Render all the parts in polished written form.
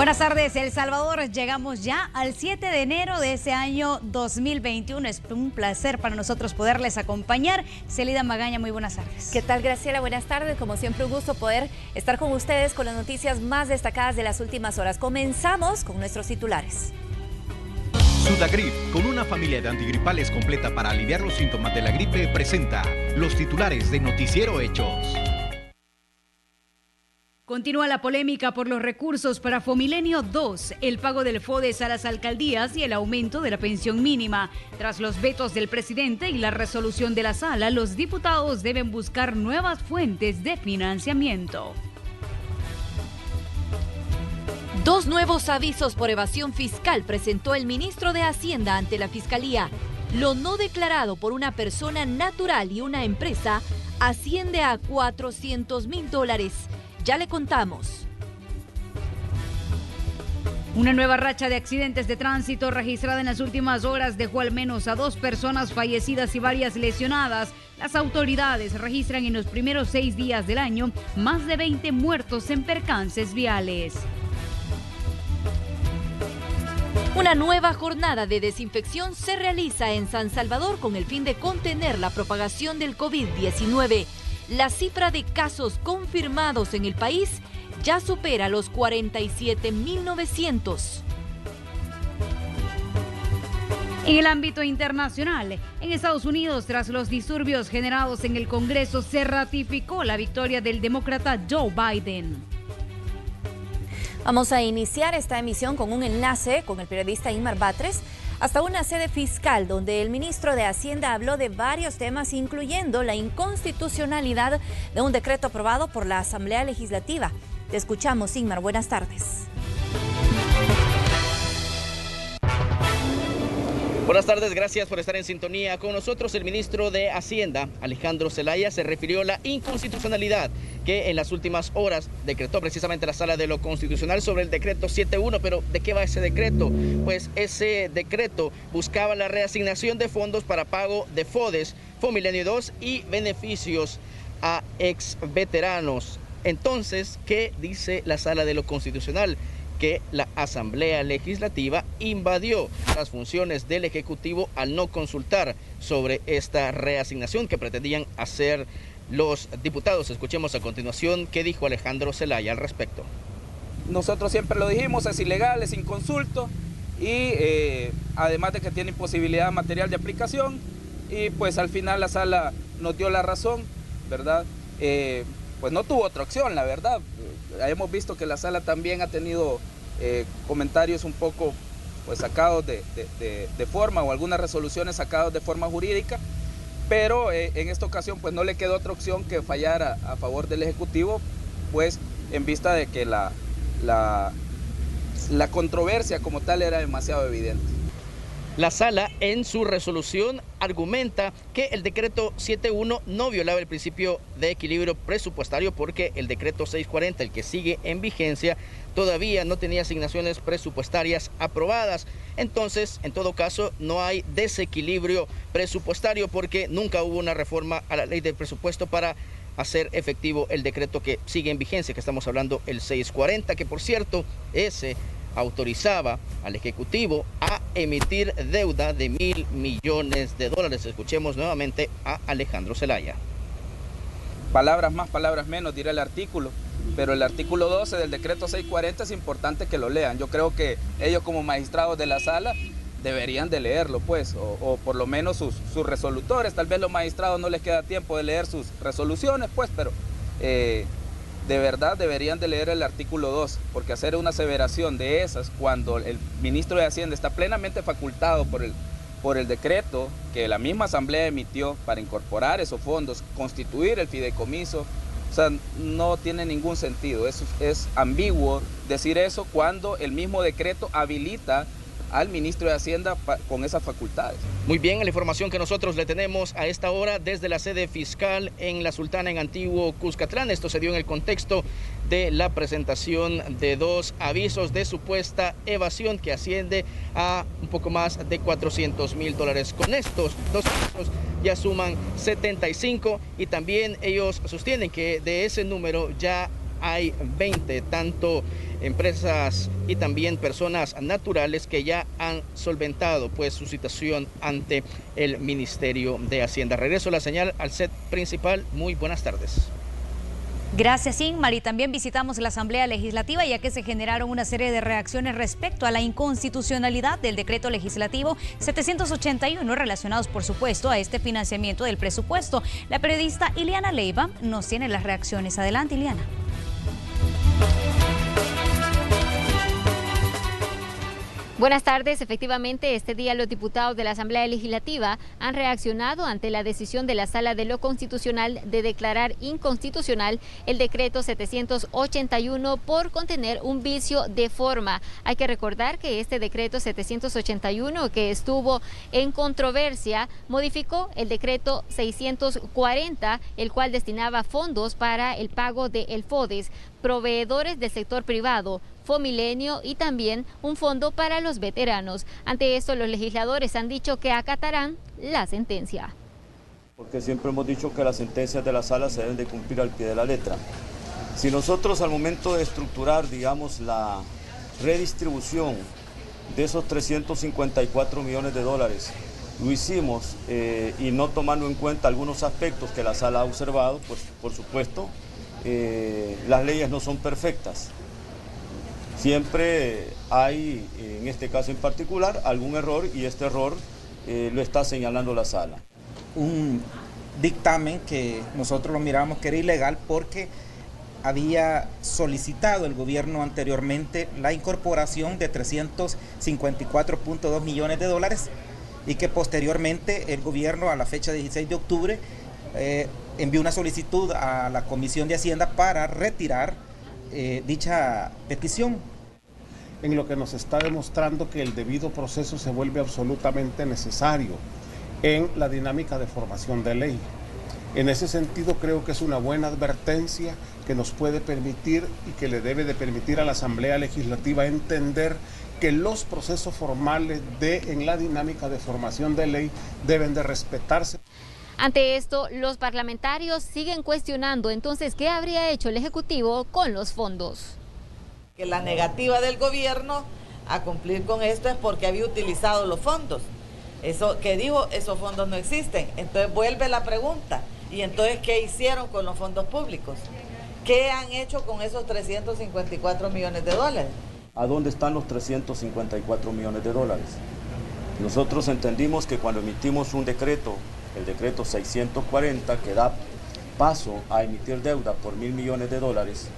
Buenas tardes, El Salvador. Llegamos ya al 7 de enero de ese año 2021. Es un placer para nosotros poderles acompañar. Celida Magaña, muy buenas tardes. ¿Qué tal, Graciela? Buenas tardes. Como siempre, un gusto poder estar con ustedes con las noticias más destacadas de las últimas horas. Comenzamos con nuestros titulares. Sudagrip, con una familia de antigripales completa para aliviar los síntomas de la gripe, presenta los titulares de Noticiero Hechos. Continúa la polémica por los recursos para Fomilenio 2, el pago del FODES a las alcaldías y el aumento de la pensión mínima. Tras los vetos del presidente y la resolución de la sala, los diputados deben buscar nuevas fuentes de financiamiento. Dos nuevos avisos por evasión fiscal presentó el ministro de Hacienda ante la Fiscalía. Lo no declarado por una persona natural y una empresa asciende a $400,000. Ya le contamos. Una nueva racha de accidentes de tránsito registrada en las últimas horas dejó al menos a 2 personas fallecidas y varias lesionadas. Las autoridades registran en los primeros 6 días del año más de 20 muertos en percances viales. Una nueva jornada de desinfección se realiza en San Salvador con el fin de contener la propagación del COVID-19. La cifra de casos confirmados en el país ya supera los 47.900. En el ámbito internacional, en Estados Unidos, tras los disturbios generados en el Congreso, se ratificó la victoria del demócrata Joe Biden. Vamos a iniciar esta emisión con un enlace con el periodista Inmar Batres hasta una sede fiscal donde el ministro de Hacienda habló de varios temas, incluyendo la inconstitucionalidad de un decreto aprobado por la Asamblea Legislativa. Te escuchamos, Inmar. Buenas tardes. Buenas tardes, gracias por estar en sintonía con nosotros. El ministro de Hacienda, Alejandro Zelaya, se refirió a la inconstitucionalidad que en las últimas horas decretó precisamente la Sala de lo Constitucional sobre el decreto 7.1. Pero ¿de qué va ese decreto? Pues ese decreto buscaba la reasignación de fondos para pago de FODES, Fomilenio 2 y beneficios a ex veteranos. Entonces, ¿qué dice la Sala de lo Constitucional? Que la Asamblea Legislativa invadió las funciones del Ejecutivo al no consultar sobre esta reasignación que pretendían hacer los diputados. Escuchemos a continuación qué dijo Alejandro Zelaya al respecto. Nosotros siempre lo dijimos, es ilegal, es inconsulto y además de que tiene imposibilidad material de aplicación, y pues al final la sala nos dio la razón, ¿verdad? Pues no tuvo otra opción, la verdad. Hemos visto que la sala también ha tenido comentarios un poco pues sacados de forma, o algunas resoluciones sacadas de forma jurídica, pero en esta ocasión pues no le quedó otra opción que fallar a favor del Ejecutivo, pues en vista de que la controversia como tal era demasiado evidente. La sala en su resolución argumenta que el decreto 7.1 no violaba el principio de equilibrio presupuestario porque el decreto 640, el que sigue en vigencia, todavía no tenía asignaciones presupuestarias aprobadas. Entonces, en todo caso, no hay desequilibrio presupuestario porque nunca hubo una reforma a la ley del presupuesto para hacer efectivo el decreto que sigue en vigencia, que estamos hablando el 640, que por cierto, ese autorizaba al Ejecutivo a emitir deuda de $1.000 millones. Escuchemos nuevamente a Alejandro Zelaya. Palabras más, palabras menos, dirá el artículo, pero el artículo 12 del decreto 640 es importante que lo lean. Yo creo que ellos como magistrados de la sala deberían de leerlo, pues, o por lo menos sus resolutores. Tal vez los magistrados no les queda tiempo de leer sus resoluciones, pues, pero de verdad deberían de leer el artículo 2, porque hacer una aseveración de esas cuando el ministro de Hacienda está plenamente facultado por el decreto que la misma Asamblea emitió para incorporar esos fondos, constituir el fideicomiso, o sea, no tiene ningún sentido. Es ambiguo decir eso cuando el mismo decreto habilita al ministro de Hacienda con esas facultades. Muy bien, la información que nosotros le tenemos a esta hora desde la sede fiscal en La Sultana, en Antiguo Cuscatlán. Esto se dio en el contexto de la presentación de 2 avisos de supuesta evasión que asciende a un poco más de $400,000. Con estos 2 avisos ya suman 75 y también ellos sostienen que de ese número ya hay 20, tanto empresas y también personas naturales que ya han solventado pues su situación ante el Ministerio de Hacienda. Regreso la señal al set principal. Muy buenas tardes. Gracias, Inmar. Y también visitamos la Asamblea Legislativa, ya que se generaron una serie de reacciones respecto a la inconstitucionalidad del decreto legislativo 781, relacionados, por supuesto, a este financiamiento del presupuesto. La periodista Ileana Leiva nos tiene las reacciones. Adelante, Ileana. Buenas tardes. Efectivamente, este día los diputados de la Asamblea Legislativa han reaccionado ante la decisión de la Sala de lo Constitucional de declarar inconstitucional el decreto 781 por contener un vicio de forma. Hay que recordar que este decreto 781, que estuvo en controversia, modificó el decreto 640, el cual destinaba fondos para el pago del FODES, proveedores del sector privado, Fomilenio y también un fondo para los veteranos. Ante esto, los legisladores han dicho que acatarán la sentencia. Porque siempre hemos dicho que las sentencias de la sala se deben de cumplir al pie de la letra. Si nosotros al momento de estructurar, digamos, la redistribución de esos 354 millones de dólares, lo hicimos y no tomando en cuenta algunos aspectos que la sala ha observado, pues por supuesto, las leyes no son perfectas. Siempre hay, en este caso en particular, algún error y este error lo está señalando la sala. Un dictamen que nosotros lo miramos que era ilegal porque había solicitado el gobierno anteriormente la incorporación de 354.2 millones de dólares y que posteriormente el gobierno a la fecha 16 de octubre envió una solicitud a la Comisión de Hacienda para retirar dicha petición. En lo que nos está demostrando que el debido proceso se vuelve absolutamente necesario en la dinámica de formación de ley. En ese sentido creo que es una buena advertencia que nos puede permitir y que le debe de permitir a la Asamblea Legislativa entender que los procesos formales en la dinámica de formación de ley deben de respetarse. Ante esto, los parlamentarios siguen cuestionando entonces qué habría hecho el Ejecutivo con los fondos. Que la negativa del gobierno a cumplir con esto es porque había utilizado los fondos. Eso que dijo, esos fondos no existen. Entonces vuelve la pregunta, ¿y entonces qué hicieron con los fondos públicos? ¿Qué han hecho con esos 354 millones de dólares? ¿A dónde están los 354 millones de dólares? Nosotros entendimos que cuando emitimos un decreto, el decreto 640, que da paso a emitir deuda por 1.000 millones de dólares,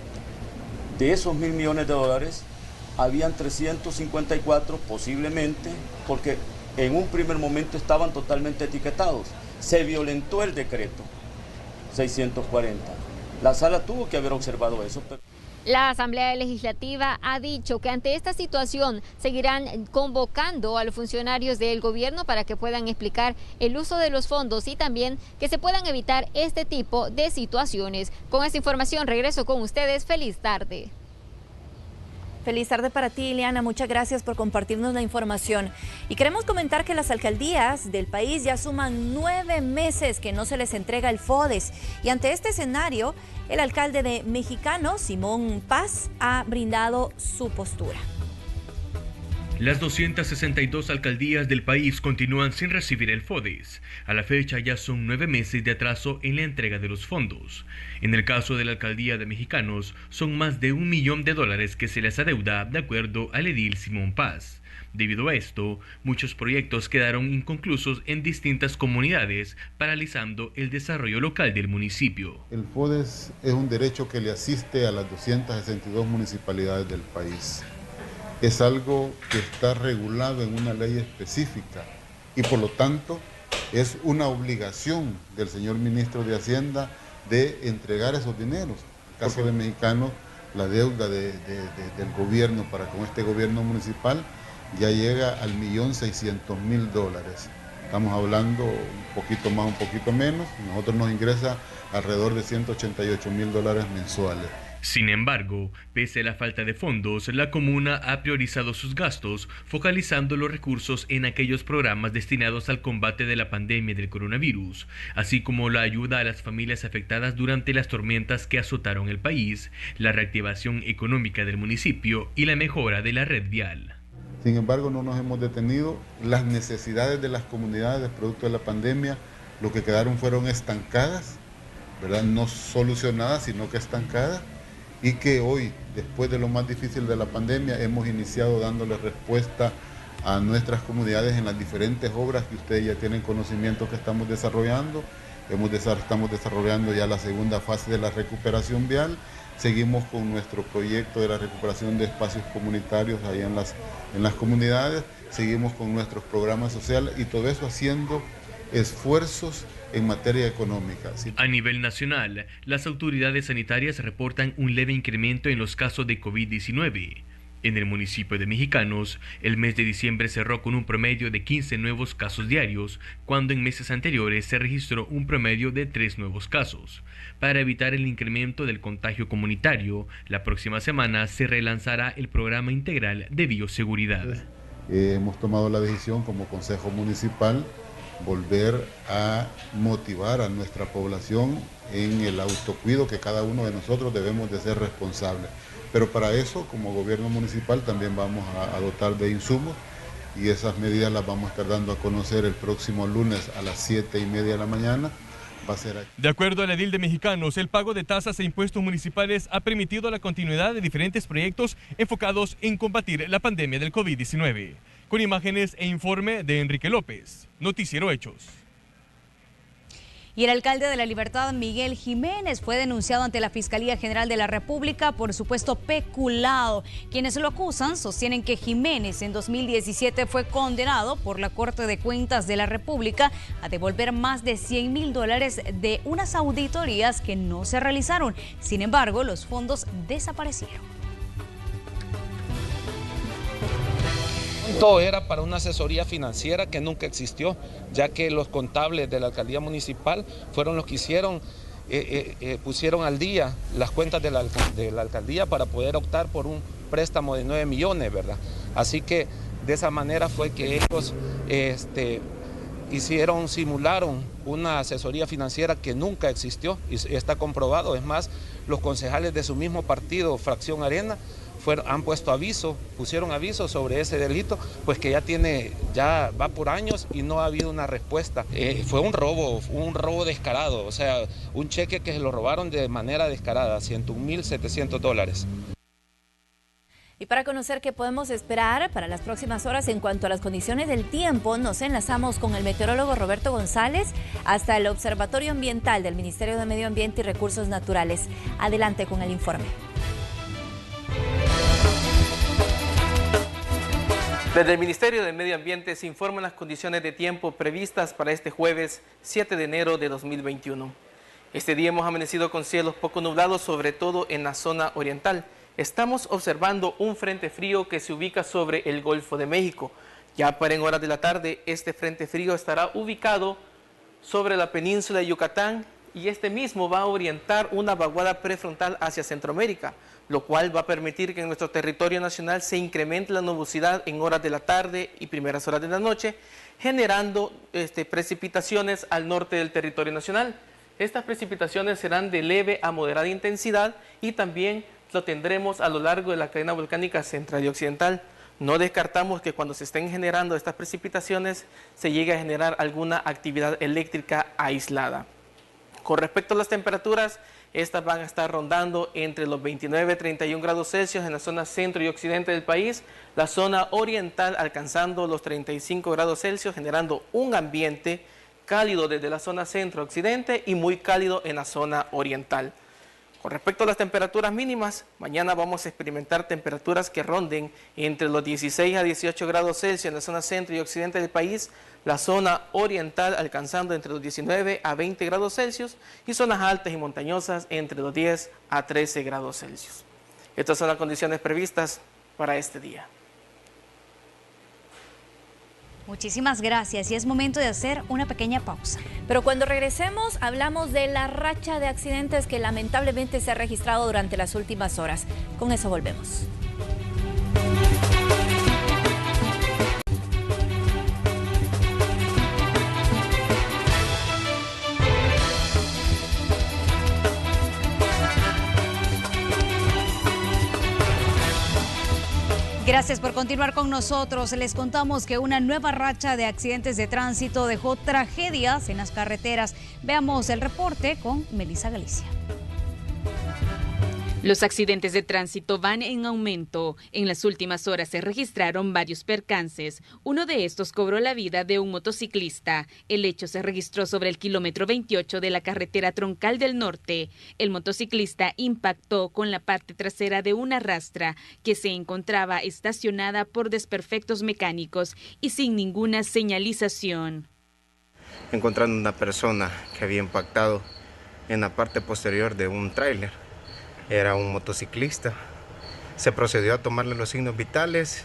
de esos 1.000 millones de dólares, habían 354 posiblemente, porque en un primer momento estaban totalmente etiquetados. Se violentó el decreto 640. La sala tuvo que haber observado eso. La Asamblea Legislativa ha dicho que ante esta situación seguirán convocando a los funcionarios del gobierno para que puedan explicar el uso de los fondos y también que se puedan evitar este tipo de situaciones. Con esta información regreso con ustedes. Feliz tarde. Feliz tarde para ti, Ileana. Muchas gracias por compartirnos la información. Y queremos comentar que las alcaldías del país ya suman 9 meses que no se les entrega el FODES. Y ante este escenario, el alcalde de Mexicano, Simón Paz, ha brindado su postura. Las 262 alcaldías del país continúan sin recibir el FODES. A la fecha ya son 9 meses de atraso en la entrega de los fondos. En el caso de la alcaldía de Mexicanos, son más de $1 millón que se les adeuda, de acuerdo al edil Simón Paz. Debido a esto, muchos proyectos quedaron inconclusos en distintas comunidades, paralizando el desarrollo local del municipio. El FODES es un derecho que le asiste a las 262 municipalidades del país. Es algo que está regulado en una ley específica y por lo tanto es una obligación del señor ministro de Hacienda de entregar esos dineros. En el caso de Mexicano, la deuda del gobierno para con este gobierno municipal ya llega al $1.600.000. Estamos hablando un poquito más, un poquito menos. Nosotros nos ingresa alrededor de $188.000 mensuales. Sin embargo, pese a la falta de fondos, la comuna ha priorizado sus gastos, focalizando los recursos en aquellos programas destinados al combate de la pandemia del coronavirus, así como la ayuda a las familias afectadas durante las tormentas que azotaron el país, la reactivación económica del municipio y la mejora de la red vial. Sin embargo, no nos hemos detenido. Las necesidades de las comunidades producto de la pandemia, lo que quedaron fueron estancadas, ¿verdad? No solucionadas, sino que estancadas. Y que hoy, después de lo más difícil de la pandemia, hemos iniciado dándole respuesta a nuestras comunidades en las diferentes obras que ustedes ya tienen conocimiento que estamos desarrollando. Estamos desarrollando ya la segunda fase de la recuperación vial. Seguimos con nuestro proyecto de la recuperación de espacios comunitarios ahí en las comunidades. Seguimos con nuestros programas sociales y todo eso haciendo esfuerzos en materia económica. A nivel nacional, las autoridades sanitarias reportan un leve incremento en los casos de COVID-19. En el municipio de Mexicanos, el mes de diciembre cerró con un promedio de 15 nuevos casos diarios, cuando en meses anteriores se registró un promedio de 3 nuevos casos. Para evitar el incremento del contagio comunitario, la próxima semana se relanzará el programa integral de bioseguridad. Hemos tomado la decisión como Consejo Municipal volver a motivar a nuestra población en el autocuido que cada uno de nosotros debemos de ser responsables. Pero para eso, como gobierno municipal, también vamos a dotar de insumos y esas medidas las vamos a estar dando a conocer el próximo lunes a las 7:30 de la mañana. Va a ser aquí. De acuerdo al edil de Mexicanos, el pago de tasas e impuestos municipales ha permitido la continuidad de diferentes proyectos enfocados en combatir la pandemia del COVID-19. Con imágenes e informe de Enrique López, Noticiero Hechos. Y el alcalde de La Libertad, Miguel Jiménez, fue denunciado ante la Fiscalía General de la República por supuesto peculado. Quienes lo acusan sostienen que Jiménez en 2017 fue condenado por la Corte de Cuentas de la República a devolver más de $100,000 de unas auditorías que no se realizaron. Sin embargo, los fondos desaparecieron. Todo era para una asesoría financiera que nunca existió, ya que los contables de la alcaldía municipal fueron los que pusieron al día las cuentas de la alcaldía para poder optar por un préstamo de 9 millones, ¿verdad? Así que de esa manera fue que ellos simularon una asesoría financiera que nunca existió y está comprobado. Es más, los concejales de su mismo partido, Fracción Arena, han pusieron aviso sobre ese delito, pues que ya va por años y no ha habido una respuesta. Fue un robo descarado, o sea, un cheque que se lo robaron de manera descarada, $101,700. Y para conocer qué podemos esperar para las próximas horas en cuanto a las condiciones del tiempo, nos enlazamos con el meteorólogo Roberto González hasta el Observatorio Ambiental del Ministerio de Medio Ambiente y Recursos Naturales. Adelante con el informe. Desde el Ministerio de Medio Ambiente se informan las condiciones de tiempo previstas para este jueves 7 de enero de 2021. Este día hemos amanecido con cielos poco nublados, sobre todo en la zona oriental. Estamos observando un frente frío que se ubica sobre el Golfo de México. Ya para en horas de la tarde, este frente frío estará ubicado sobre la península de Yucatán y este mismo va a orientar una vaguada prefrontal hacia Centroamérica, lo cual va a permitir que en nuestro territorio nacional se incremente la nubosidad en horas de la tarde y primeras horas de la noche, generando precipitaciones al norte del territorio nacional. Estas precipitaciones serán de leve a moderada intensidad y también lo tendremos a lo largo de la cadena volcánica central y occidental. No descartamos que cuando se estén generando estas precipitaciones se llegue a generar alguna actividad eléctrica aislada. Con respecto a las temperaturas, estas van a estar rondando entre los 29 y 31 grados Celsius en la zona centro y occidente del país, la zona oriental alcanzando los 35 grados Celsius, generando un ambiente cálido desde la zona centro-occidente y muy cálido en la zona oriental. Con respecto a las temperaturas mínimas, mañana vamos a experimentar temperaturas que ronden entre los 16 a 18 grados Celsius en la zona centro y occidente del país, la zona oriental alcanzando entre los 19 a 20 grados Celsius y zonas altas y montañosas entre los 10 a 13 grados Celsius. Estas son las condiciones previstas para este día. Muchísimas gracias y es momento de hacer una pequeña pausa. Pero cuando regresemos hablamos de la racha de accidentes que lamentablemente se ha registrado durante las últimas horas. Con eso volvemos. Gracias por continuar con nosotros. Les contamos que una nueva racha de accidentes de tránsito dejó tragedias en las carreteras. Veamos el reporte con Melissa Galicia. Los accidentes de tránsito van en aumento. En las últimas horas se registraron varios percances. Uno de estos cobró la vida de un motociclista. El hecho se registró sobre el kilómetro 28 de la carretera Troncal del Norte. El motociclista impactó con la parte trasera de una rastra que se encontraba estacionada por desperfectos mecánicos y sin ninguna señalización. Encontrando una persona que había impactado en la parte posterior de un tráiler. Era un motociclista. Se procedió a tomarle los signos vitales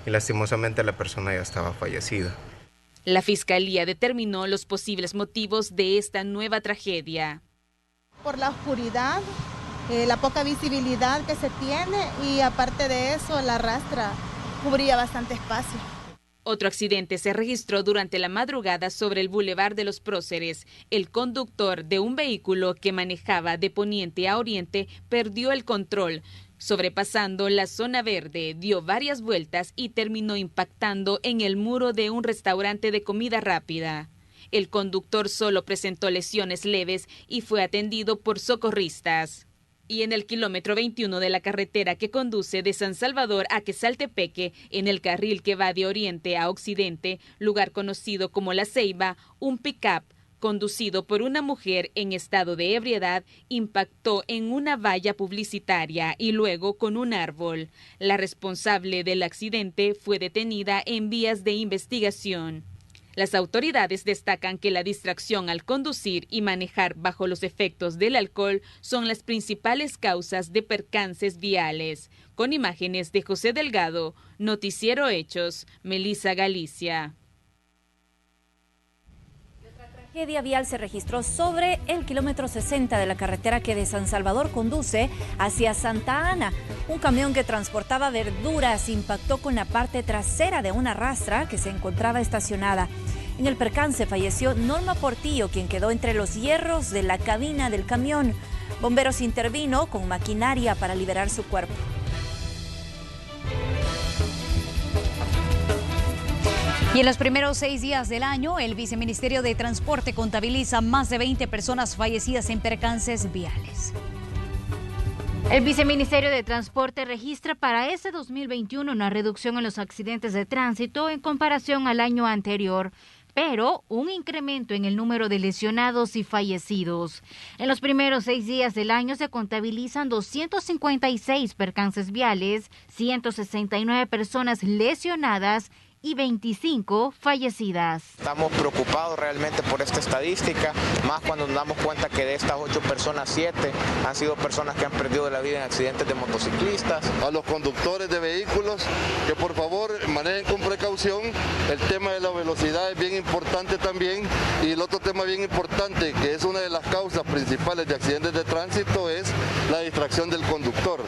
y lastimosamente la persona ya estaba fallecida. La Fiscalía determinó los posibles motivos de esta nueva tragedia. Por la oscuridad, la poca visibilidad que se tiene y aparte de eso la rastra cubría bastante espacio. Otro accidente se registró durante la madrugada sobre el Boulevard de los Próceres. El conductor de un vehículo que manejaba de poniente a oriente perdió el control. Sobrepasando la zona verde, dio varias vueltas y terminó impactando en el muro de un restaurante de comida rápida. El conductor solo presentó lesiones leves y fue atendido por socorristas. Y en el kilómetro 21 de la carretera que conduce de San Salvador a Quesaltepeque, en el carril que va de oriente a occidente, lugar conocido como La Ceiba, un pick-up conducido por una mujer en estado de ebriedad impactó en una valla publicitaria y luego con un árbol. La responsable del accidente fue detenida en vías de investigación. Las autoridades destacan que la distracción al conducir y manejar bajo los efectos del alcohol son las principales causas de percances viales. Con imágenes de José Delgado, Noticiero Hechos, Melissa Galicia. Otra tragedia vial se registró sobre el kilómetro 60 de la carretera que de San Salvador conduce hacia Santa Ana. Un camión que transportaba verduras impactó con la parte trasera de una rastra que se encontraba estacionada. En el percance falleció Norma Portillo, quien quedó entre los hierros de la cabina del camión. Bomberos intervino con maquinaria para liberar su cuerpo. Y en los primeros 6 días del año, el Viceministerio de Transporte contabiliza más de 20 personas fallecidas en percances viales. El Viceministerio de Transporte registra para este 2021 una reducción en los accidentes de tránsito en comparación al año anterior, pero un incremento en el número de lesionados y fallecidos. En los primeros 6 días del año se contabilizan 256 percances viales, 169 personas lesionadas y 25 fallecidas. Estamos preocupados realmente por esta estadística, más cuando nos damos cuenta que de estas 8 personas, 7 han sido personas que han perdido la vida en accidentes de motociclistas. A los conductores de vehículos que por favor manejen con precaución. El tema de la velocidad es bien importante también, y el otro tema bien importante, que es una de las causas principales de accidentes de tránsito, es la distracción del conductor.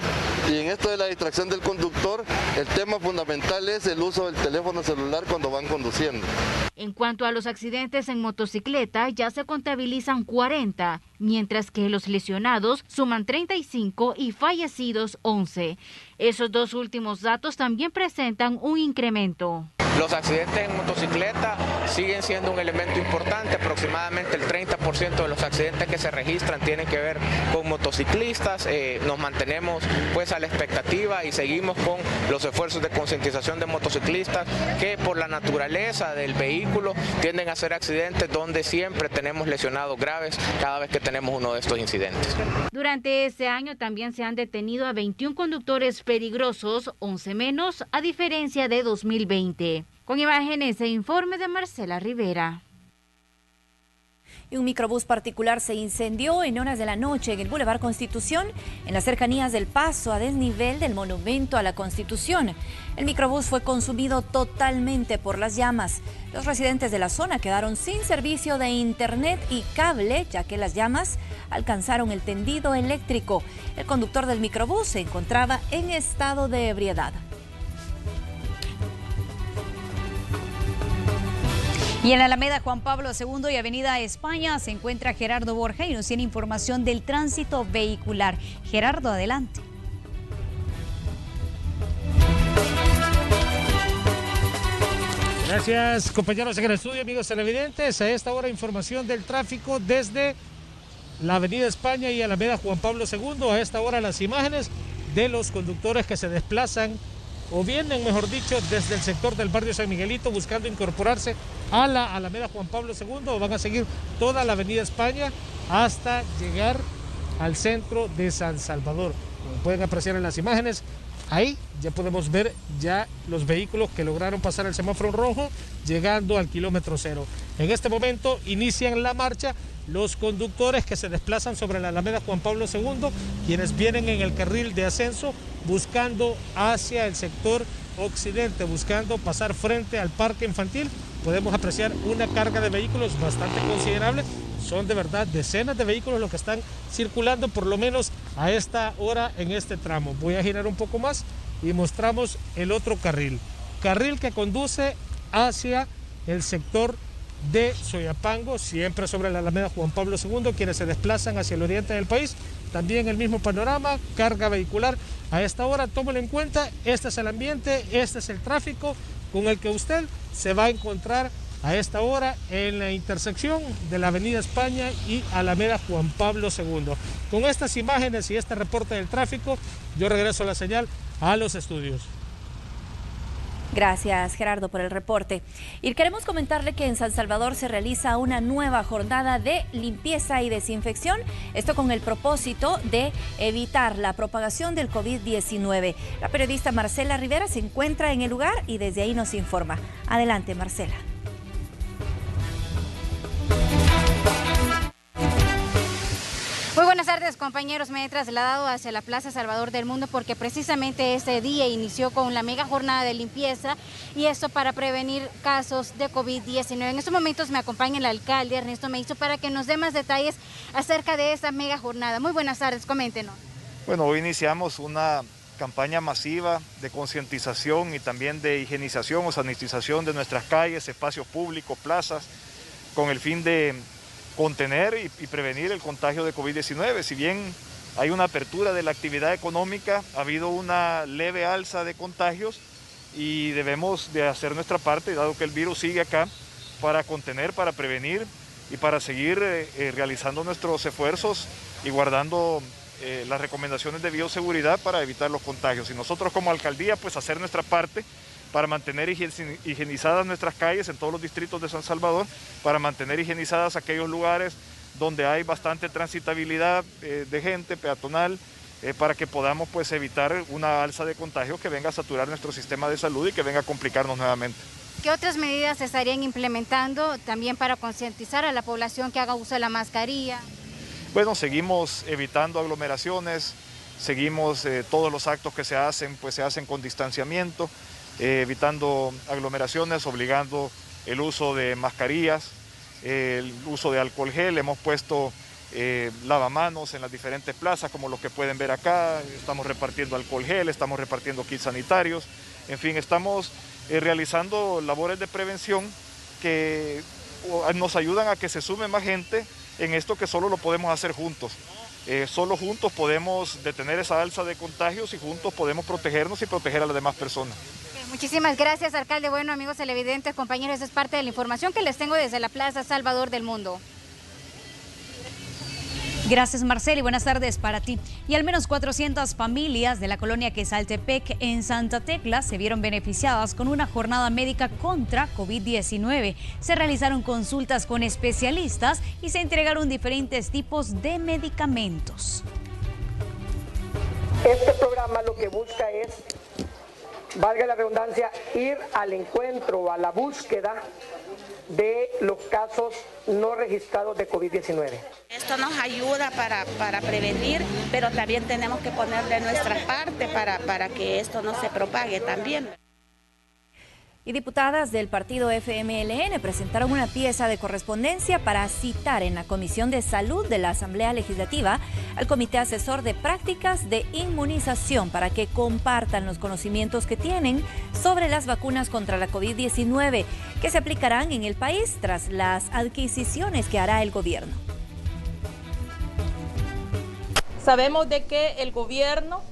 Y en esto de la distracción del conductor, el tema fundamental es el uso del teléfono celular cuando van conduciendo. En cuanto a los accidentes en motocicleta, ya se contabilizan 40, mientras que los lesionados suman 35 y fallecidos 11. Esos dos últimos datos también presentan un incremento. Los accidentes en motocicleta siguen siendo un elemento importante. Aproximadamente el 30% de los accidentes que se registran tienen que ver con motociclistas. Nos mantenemos pues a la expectativa y seguimos con los esfuerzos de concientización de motociclistas que por la naturaleza del vehículo tienden a ser accidentes donde siempre tenemos lesionados graves cada vez que tenemos uno de estos incidentes. Durante este año también se han detenido a 21 conductores peligrosos, 11 menos a diferencia de 2020. Con imágenes e informe de Marcela Rivera. Y un microbús particular se incendió en horas de la noche en el Boulevard Constitución, en las cercanías del paso a desnivel del Monumento a la Constitución. El microbús fue consumido totalmente por las llamas. Los residentes de la zona quedaron sin servicio de internet y cable, ya que las llamas alcanzaron el tendido eléctrico. El conductor del microbús se encontraba en estado de ebriedad. Y en la Alameda Juan Pablo II y Avenida España se encuentra Gerardo Borja y nos tiene información del tránsito vehicular. Gerardo, adelante. Gracias, compañeros en el estudio, amigos televidentes. A esta hora información del tráfico desde la Avenida España y Alameda Juan Pablo II. A esta hora las imágenes de los conductores que se desplazan o vienen, mejor dicho, desde el sector del barrio San Miguelito buscando incorporarse a la Alameda Juan Pablo II, o van a seguir toda la Avenida España hasta llegar al centro de San Salvador. Como pueden apreciar en las imágenes, ahí ya podemos ver ya los vehículos que lograron pasar el semáforo rojo llegando al kilómetro 0. En este momento inician la marcha los conductores que se desplazan sobre la Alameda Juan Pablo II, quienes vienen en el carril de ascenso buscando hacia el sector occidente, buscando pasar frente al parque infantil. Podemos apreciar una carga de vehículos bastante considerable. Son de verdad decenas de vehículos los que están circulando, por lo menos a esta hora en este tramo. Voy a girar un poco más y mostramos el otro carril que conduce hacia el sector de Soyapango, siempre sobre la Alameda Juan Pablo II, quienes se desplazan hacia el oriente del país. También el mismo panorama, carga vehicular. A esta hora, tómelo en cuenta, este es el ambiente, este es el tráfico con el que usted se va a encontrar a esta hora en la intersección de la Avenida España y Alameda Juan Pablo II. Con estas imágenes y este reporte del tráfico, yo regreso la señal a los estudios. Gracias, Gerardo, por el reporte. Y queremos comentarle que en San Salvador se realiza una nueva jornada de limpieza y desinfección, esto con el propósito de evitar la propagación del COVID-19. La periodista Marcela Rivera se encuentra en el lugar y desde ahí nos informa. Adelante, Marcela. Muy buenas tardes, compañeros. Me he trasladado hacia la Plaza Salvador del Mundo porque precisamente este día inició con la mega jornada de limpieza, y esto para prevenir casos de COVID-19. En estos momentos me acompaña el alcalde Ernesto Meizo para que nos dé más detalles acerca de esta mega jornada. Muy buenas tardes, coméntenos. Bueno, hoy iniciamos una campaña masiva de concientización y también de higienización o sanitización de nuestras calles, espacios públicos, plazas, con el fin de contener y prevenir el contagio de COVID-19. Si bien hay una apertura de la actividad económica, ha habido una leve alza de contagios y debemos de hacer nuestra parte, dado que el virus sigue acá, para contener, para prevenir y para seguir realizando nuestros esfuerzos y guardando las recomendaciones de bioseguridad para evitar los contagios. Y nosotros como alcaldía, pues hacer nuestra parte para mantener higienizadas nuestras calles en todos los distritos de San Salvador, para mantener higienizadas aquellos lugares donde hay bastante transitabilidad de gente peatonal, para que podamos pues evitar una alza de contagios que venga a saturar nuestro sistema de salud y que venga a complicarnos nuevamente. ¿Qué otras medidas se estarían implementando también para concientizar a la población que haga uso de la mascarilla? Bueno, seguimos evitando aglomeraciones, seguimos todos los actos que se hacen, pues se hacen con distanciamiento, evitando aglomeraciones, obligando el uso de mascarillas, el uso de alcohol gel. Hemos puesto lavamanos en las diferentes plazas, como los que pueden ver acá. Estamos repartiendo alcohol gel, estamos repartiendo kits sanitarios. En fin, estamos realizando labores de prevención que nos ayudan a que se sume más gente en esto, que solo lo podemos hacer juntos. Solo juntos podemos detener esa alza de contagios y juntos podemos protegernos y proteger a las demás personas. Muchísimas gracias, alcalde. Bueno, amigos televidentes, compañeros, esa es parte de la información que les tengo desde la Plaza Salvador del Mundo. Gracias, Marcela, y buenas tardes para ti. Y al menos 400 familias de la colonia Quesaltepec en Santa Tecla se vieron beneficiadas con una jornada médica contra COVID-19. Se realizaron consultas con especialistas y se entregaron diferentes tipos de medicamentos. Este programa lo que busca es, valga la redundancia, ir al encuentro, a la búsqueda de los casos no registrados de COVID-19. Esto nos ayuda para prevenir, pero también tenemos que poner de nuestra parte para que esto no se propague también. Y diputadas del partido FMLN presentaron una pieza de correspondencia para citar en la Comisión de Salud de la Asamblea Legislativa al Comité Asesor de Prácticas de Inmunización para que compartan los conocimientos que tienen sobre las vacunas contra la COVID-19 que se aplicarán en el país tras las adquisiciones que hará el gobierno. Sabemos de que el gobierno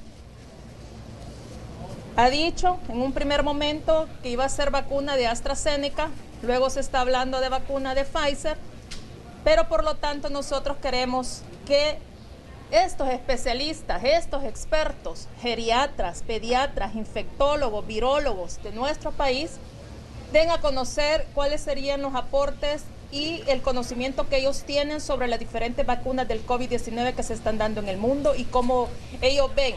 ha dicho en un primer momento que iba a ser vacuna de AstraZeneca, luego se está hablando de vacuna de Pfizer, pero por lo tanto nosotros queremos que estos especialistas, estos expertos, geriatras, pediatras, infectólogos, virólogos de nuestro país, den a conocer cuáles serían los aportes y el conocimiento que ellos tienen sobre las diferentes vacunas del COVID-19 que se están dando en el mundo y cómo ellos ven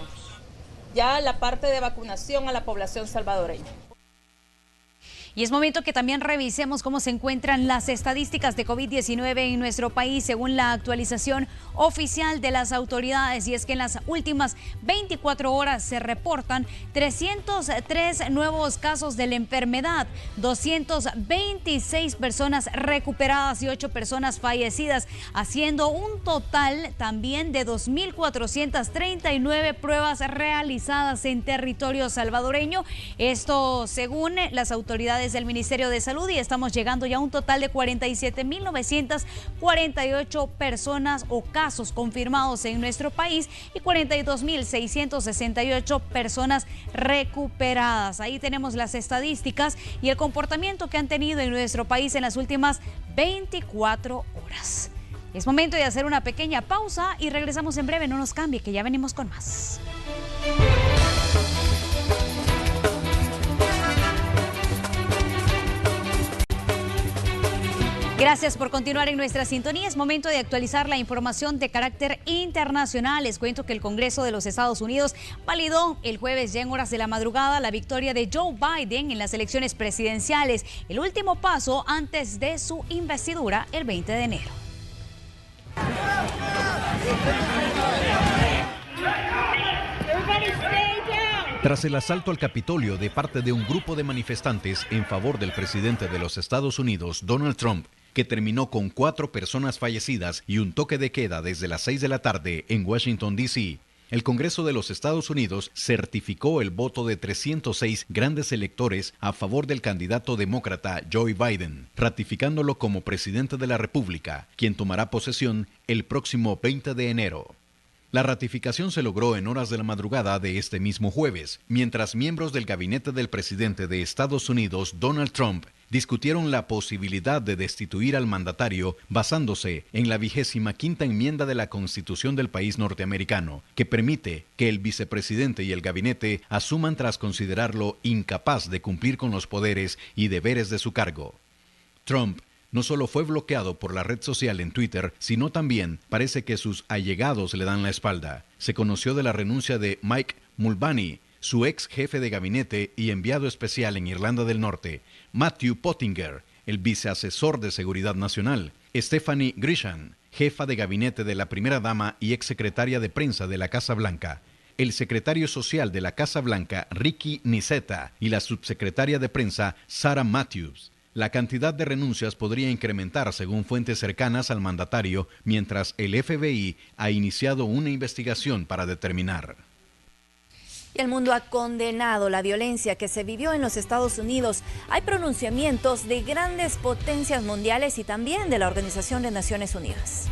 ya la parte de vacunación a la población salvadoreña. Y es momento que también revisemos cómo se encuentran las estadísticas de COVID-19 en nuestro país según la actualización oficial de las autoridades. Y es que en las últimas 24 horas se reportan 303 nuevos casos de la enfermedad, 226 personas recuperadas y 8 personas fallecidas, haciendo un total también de 2.439 pruebas realizadas en territorio salvadoreño. Esto según las autoridades del Ministerio de Salud, y estamos llegando ya a un total de 47.948 personas o casos confirmados en nuestro país y 42.668 personas recuperadas. Ahí tenemos las estadísticas y el comportamiento que han tenido en nuestro país en las últimas 24 horas. Es momento de hacer una pequeña pausa y regresamos en breve. No nos cambie, que ya venimos con más. Gracias por continuar en nuestra sintonía. Es momento de actualizar la información de carácter internacional. Les cuento que el Congreso de los Estados Unidos validó el jueves ya en horas de la madrugada la victoria de Joe Biden en las elecciones presidenciales, el último paso antes de su investidura el 20 de enero. Tras el asalto al Capitolio de parte de un grupo de manifestantes en favor del presidente de los Estados Unidos, Donald Trump, que terminó con 4 personas fallecidas y un toque de queda desde las 6 de la tarde en Washington, D.C., el Congreso de los Estados Unidos certificó el voto de 306 grandes electores a favor del candidato demócrata Joe Biden, ratificándolo como presidente de la República, quien tomará posesión el próximo 20 de enero. La ratificación se logró en horas de la madrugada de este mismo jueves, mientras miembros del gabinete del presidente de Estados Unidos, Donald Trump, discutieron la posibilidad de destituir al mandatario basándose en la 25ª enmienda de la Constitución del país norteamericano, que permite que el vicepresidente y el gabinete asuman tras considerarlo incapaz de cumplir con los poderes y deberes de su cargo. Trump no solo fue bloqueado por la red social en Twitter, sino también parece que sus allegados le dan la espalda. Se conoció de la renuncia de Mike Mulvaney, su ex jefe de gabinete y enviado especial en Irlanda del Norte, Matthew Pottinger, el viceasesor de Seguridad Nacional, Stephanie Grisham, jefa de gabinete de la primera dama y exsecretaria de prensa de la Casa Blanca, el secretario social de la Casa Blanca, Ricky Niceta, y la subsecretaria de prensa, Sarah Matthews. La cantidad de renuncias podría incrementar según fuentes cercanas al mandatario, mientras el FBI ha iniciado una investigación para determinar. Y el mundo ha condenado la violencia que se vivió en los Estados Unidos. Hay pronunciamientos de grandes potencias mundiales y también de la Organización de Naciones Unidas.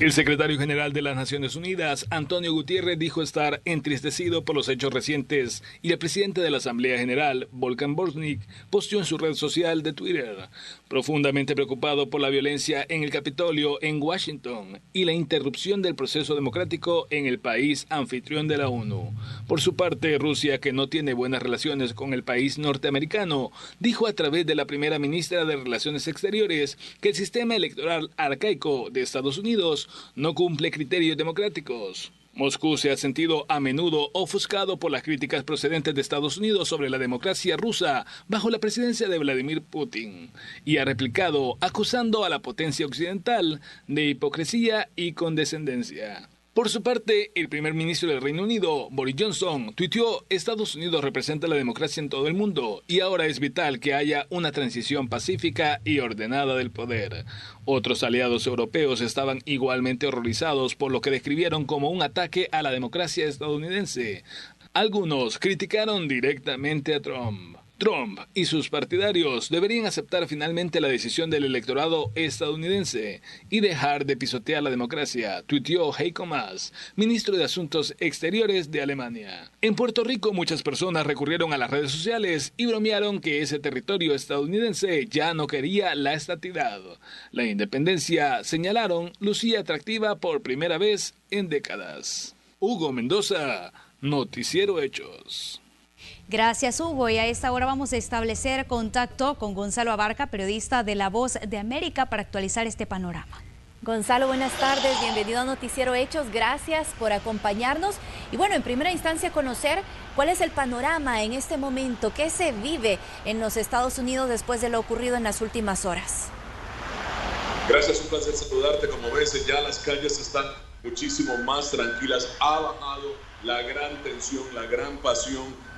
El secretario general de las Naciones Unidas, Antonio Guterres, dijo estar entristecido por los hechos recientes y el presidente de la Asamblea General, Volkan Bozniak, posteó en su red social de Twitter, profundamente preocupado por la violencia en el Capitolio en Washington y la interrupción del proceso democrático en el país anfitrión de la ONU. Por su parte, Rusia, que no tiene buenas relaciones con el país norteamericano, dijo a través de la primera ministra de Relaciones Exteriores que el sistema electoral arcaico de Estados Unidos no cumple criterios democráticos. Moscú se ha sentido a menudo ofuscado por las críticas procedentes de Estados Unidos sobre la democracia rusa bajo la presidencia de Vladimir Putin y ha replicado acusando a la potencia occidental de hipocresía y condescendencia. Por su parte, el primer ministro del Reino Unido, Boris Johnson, tuiteó: Estados Unidos representa la democracia en todo el mundo y ahora es vital que haya una transición pacífica y ordenada del poder. Otros aliados europeos estaban igualmente horrorizados por lo que describieron como un ataque a la democracia estadounidense. Algunos criticaron directamente a Trump. Trump y sus partidarios deberían aceptar finalmente la decisión del electorado estadounidense y dejar de pisotear la democracia, tuiteó Heiko Maas, ministro de Asuntos Exteriores de Alemania. En Puerto Rico, muchas personas recurrieron a las redes sociales y bromearon que ese territorio estadounidense ya no quería la estatidad. La independencia, señalaron, lucía atractiva por primera vez en décadas. Hugo Mendoza, Noticiero Hechos. Gracias, Hugo. Y a esta hora vamos a establecer contacto con Gonzalo Abarca, periodista de La Voz de América, para actualizar este panorama. Gonzalo, buenas tardes. Bienvenido a Noticiero Hechos. Gracias por acompañarnos. Y bueno, en primera instancia conocer cuál es el panorama en este momento, qué se vive en los Estados Unidos después de lo ocurrido en las últimas horas. Gracias, un placer saludarte. Como ves, ya las calles están muchísimo más tranquilas. Ha bajado la gran tensión, la gran pasión,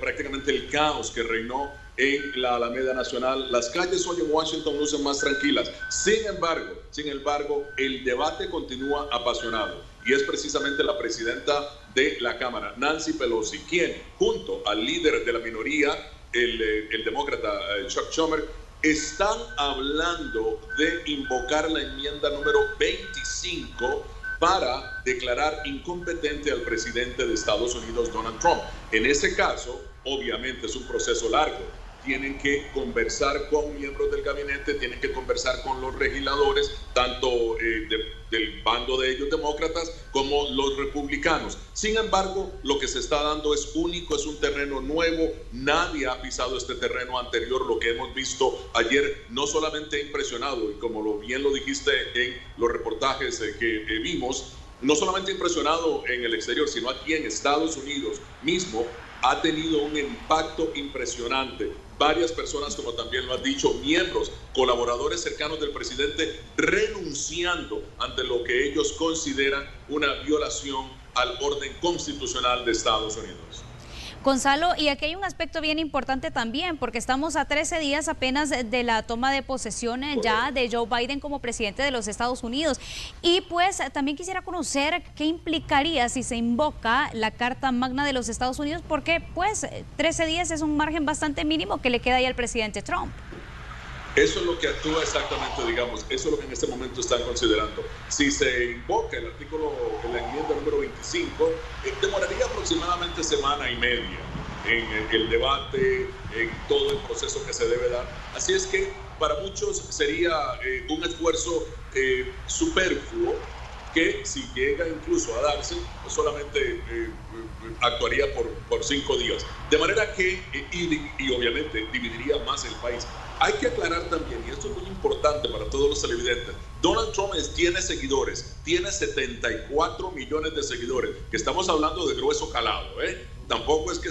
prácticamente el caos que reinó en la Alameda Nacional. Las calles hoy en Washington lucen más tranquilas. Sin embargo, el debate continúa apasionado y es precisamente la presidenta de la Cámara, Nancy Pelosi, quien, junto al líder de la minoría, el demócrata Chuck Schumer, están hablando de invocar la enmienda número 25 para declarar incompetente al presidente de Estados Unidos, Donald Trump. En este caso, obviamente es un proceso largo. Tienen que conversar con miembros del gabinete, tienen que conversar con los legisladores, tanto del bando de ellos demócratas como los republicanos. Sin embargo, lo que se está dando es único, es un terreno nuevo. Nadie ha pisado este terreno anterior. Lo que hemos visto ayer no solamente ha impresionado, y como bien lo dijiste en los reportajes que vimos, no solamente impresionado en el exterior, sino aquí en Estados Unidos mismo, ha tenido un impacto impresionante. Varias personas, como también lo has dicho, miembros, colaboradores cercanos del presidente, renunciando ante lo que ellos consideran una violación al orden constitucional de Estados Unidos. Gonzalo, y aquí hay un aspecto bien importante también, porque estamos a 13 días apenas de la toma de posesión ya de Joe Biden como presidente de los Estados Unidos. Y pues también quisiera conocer qué implicaría si se invoca la Carta Magna de los Estados Unidos, porque pues 13 días es un margen bastante mínimo que le queda ahí al presidente Trump. Eso es lo que actúa exactamente, digamos, eso es lo que en este momento están considerando. Si se invoca el artículo, la enmienda número 25, demoraría aproximadamente semana y media en el debate, en todo el proceso que se debe dar. Así es que para muchos sería un esfuerzo superfluo que, si llega incluso a darse, pues solamente actuaría por 5 días. De manera que, y obviamente, dividiría más el país. Hay que aclarar también, y esto es muy importante para todos los televidentes, Donald Trump tiene seguidores, tiene 74 millones de seguidores, que estamos hablando de grueso calado, ¿eh? Tampoco es que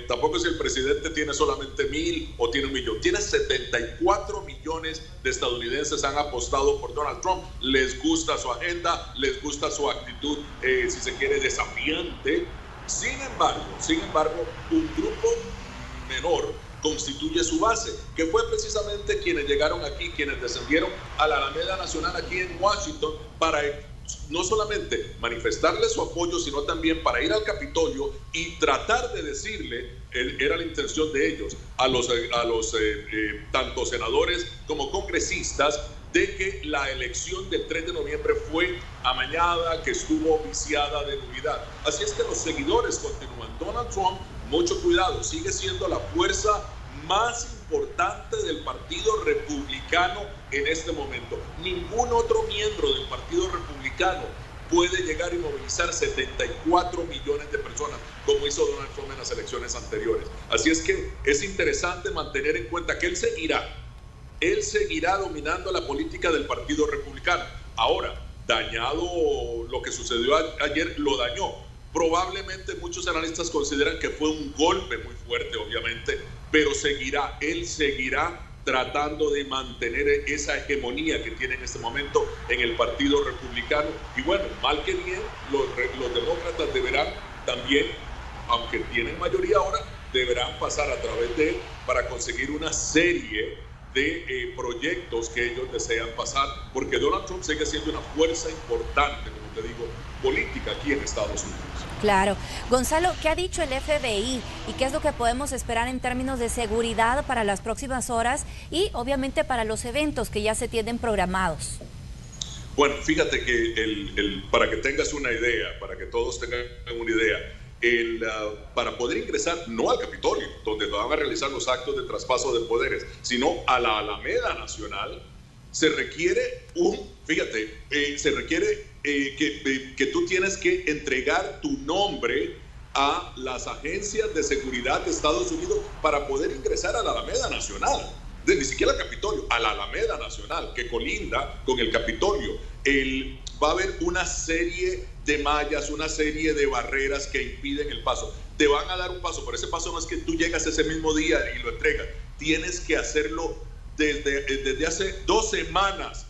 tampoco es que el presidente tiene solamente 1,000 o tiene 1 millón. Tiene 74 millones de estadounidenses han apostado por Donald Trump. Les gusta su agenda, les gusta su actitud, si se quiere, desafiante. Sin embargo, un grupo menor constituye su base, que fue precisamente quienes llegaron aquí, quienes descendieron a la Alameda Nacional aquí en Washington para no solamente manifestarle su apoyo, sino también para ir al Capitolio y tratar de decirle, era la intención de ellos, a los tanto senadores como congresistas, de que la elección del 3 de noviembre fue amañada, que estuvo viciada de nulidad. Así es que los seguidores continúan. Donald Trump, mucho cuidado, sigue siendo la fuerza más importante del Partido Republicano en este momento. Ningún otro miembro del Partido Republicano puede llegar y movilizar 74 millones de personas como hizo Donald Trump en las elecciones anteriores. Así es que es interesante mantener en cuenta que él seguirá dominando la política del Partido Republicano. Ahora, dañado lo que sucedió ayer, lo dañó. Probablemente muchos analistas consideran que fue un golpe muy fuerte, obviamente, pero él seguirá tratando de mantener esa hegemonía que tiene en este momento en el Partido Republicano. Y bueno, mal que bien, los demócratas deberán también, aunque tienen mayoría ahora, deberán pasar a través de él para conseguir una serie de proyectos que ellos desean pasar, porque Donald Trump sigue siendo una fuerza importante, como te digo, política aquí en Estados Unidos. Claro. Gonzalo, ¿qué ha dicho el FBI y qué es lo que podemos esperar en términos de seguridad para las próximas horas y obviamente para los eventos que ya se tienen programados? Bueno, fíjate que para que tengas una idea, para que todos tengan una idea, para poder ingresar no al Capitolio, donde van a realizar los actos de traspaso de poderes, sino a la Alameda Nacional, se requiere que tú tienes que entregar tu nombre a las agencias de seguridad de Estados Unidos para poder ingresar a la Alameda Nacional. Ni siquiera al Capitolio, a la Alameda Nacional, que colinda con el Capitolio. Va a haber una serie de mallas, una serie de barreras que impiden el paso. Te van a dar un paso, pero ese paso no es que tú llegas ese mismo día y lo entregas. Tienes que hacerlo desde hace 2 semanas.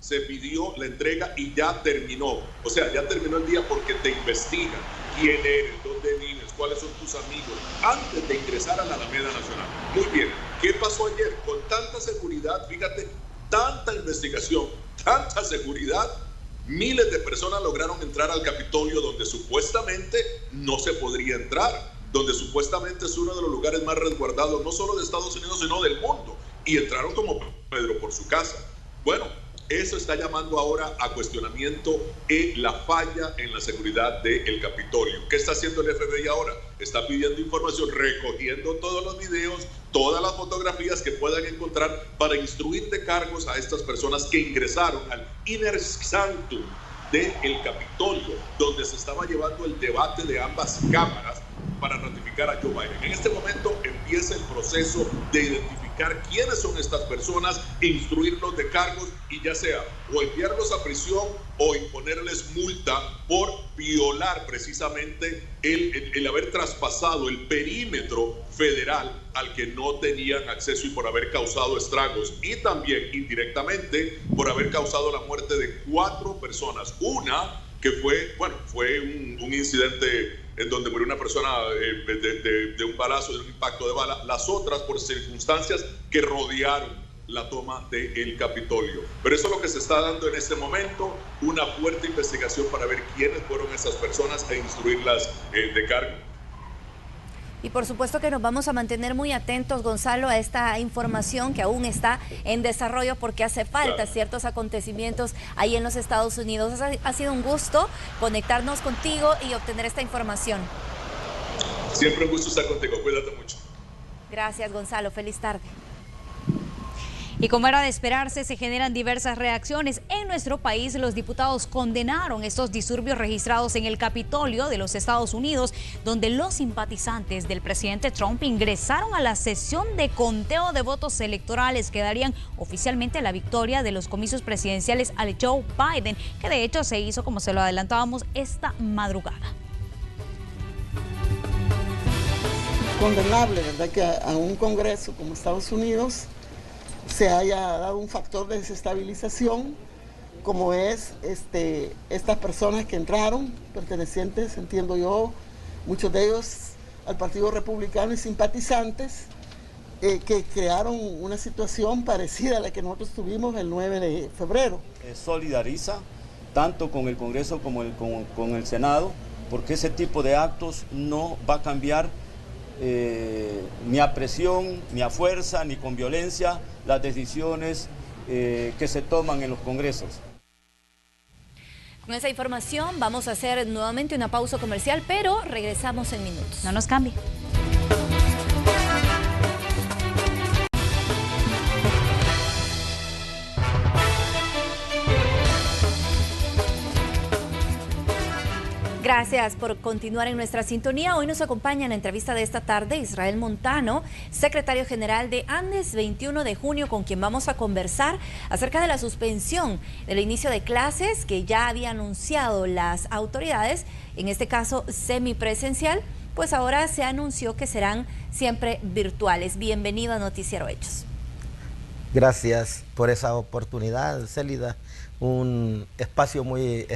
Se pidió la entrega y ya terminó. O sea, ya terminó el día porque te investigan quién eres, dónde vives, cuáles son tus amigos, antes de ingresar a la Alameda Nacional. Muy bien, ¿qué pasó ayer? Con tanta seguridad, fíjate, tanta investigación, tanta seguridad, miles de personas lograron entrar al Capitolio, donde supuestamente no se podría entrar, donde supuestamente es uno de los lugares más resguardados, no solo de Estados Unidos, sino del mundo. Y entraron como Pedro por su casa. Bueno, eso está llamando ahora a cuestionamiento la falla en la seguridad del Capitolio. ¿Qué está haciendo el FBI ahora? Está pidiendo información, recogiendo todos los videos, todas las fotografías que puedan encontrar para instruir de cargos a estas personas que ingresaron al Inner Sanctum del Capitolio, donde se estaba llevando el debate de ambas cámaras para ratificar a Joe Biden. En este momento empieza el proceso de identificar quiénes son estas personas, instruirlos de cargos y ya sea o enviarlos a prisión o imponerles multa por violar precisamente el haber traspasado el perímetro federal al que no tenían acceso y por haber causado estragos, y también indirectamente por haber causado la muerte de 4 personas. Una que fue un incidente en donde murió una persona de un balazo, de un impacto de bala, las otras por circunstancias que rodearon la toma del Capitolio. Pero eso es lo que se está dando en este momento, una fuerte investigación para ver quiénes fueron esas personas e instruirlas de cargo. Y por supuesto que nos vamos a mantener muy atentos, Gonzalo, a esta información que aún está en desarrollo porque hace falta ciertos acontecimientos ahí en los Estados Unidos. Ha sido un gusto conectarnos contigo y obtener esta información. Siempre un gusto estar contigo, cuídate mucho. Gracias, Gonzalo, feliz tarde. Y como era de esperarse, se generan diversas reacciones. En nuestro país, los diputados condenaron estos disturbios registrados en el Capitolio de los Estados Unidos, donde los simpatizantes del presidente Trump ingresaron a la sesión de conteo de votos electorales que darían oficialmente la victoria de los comicios presidenciales al Joe Biden, que de hecho se hizo, como se lo adelantábamos, esta madrugada. Condenable, ¿verdad?, que a un Congreso como Estados Unidos se haya dado un factor de desestabilización como es estas personas que entraron, pertenecientes, entiendo yo, muchos de ellos al Partido Republicano y simpatizantes, que crearon una situación parecida a la que nosotros tuvimos el 9 de febrero. Solidariza tanto con el Congreso como con el Senado, porque ese tipo de actos no va a cambiar ni a presión, ni a fuerza, ni con violencia las decisiones que se toman en los congresos. Con esa información vamos a hacer nuevamente una pausa comercial, pero regresamos en minutos. No nos cambie. Gracias por continuar en nuestra sintonía. Hoy nos acompaña en la entrevista de esta tarde Israel Montano, secretario general de Andes 21 de junio, con quien vamos a conversar acerca de la suspensión del inicio de clases que ya había anunciado las autoridades, en este caso semipresencial, pues ahora se anunció que serán siempre virtuales. Bienvenido a Noticiero Hechos. Gracias por esa oportunidad, Célida. Un espacio muy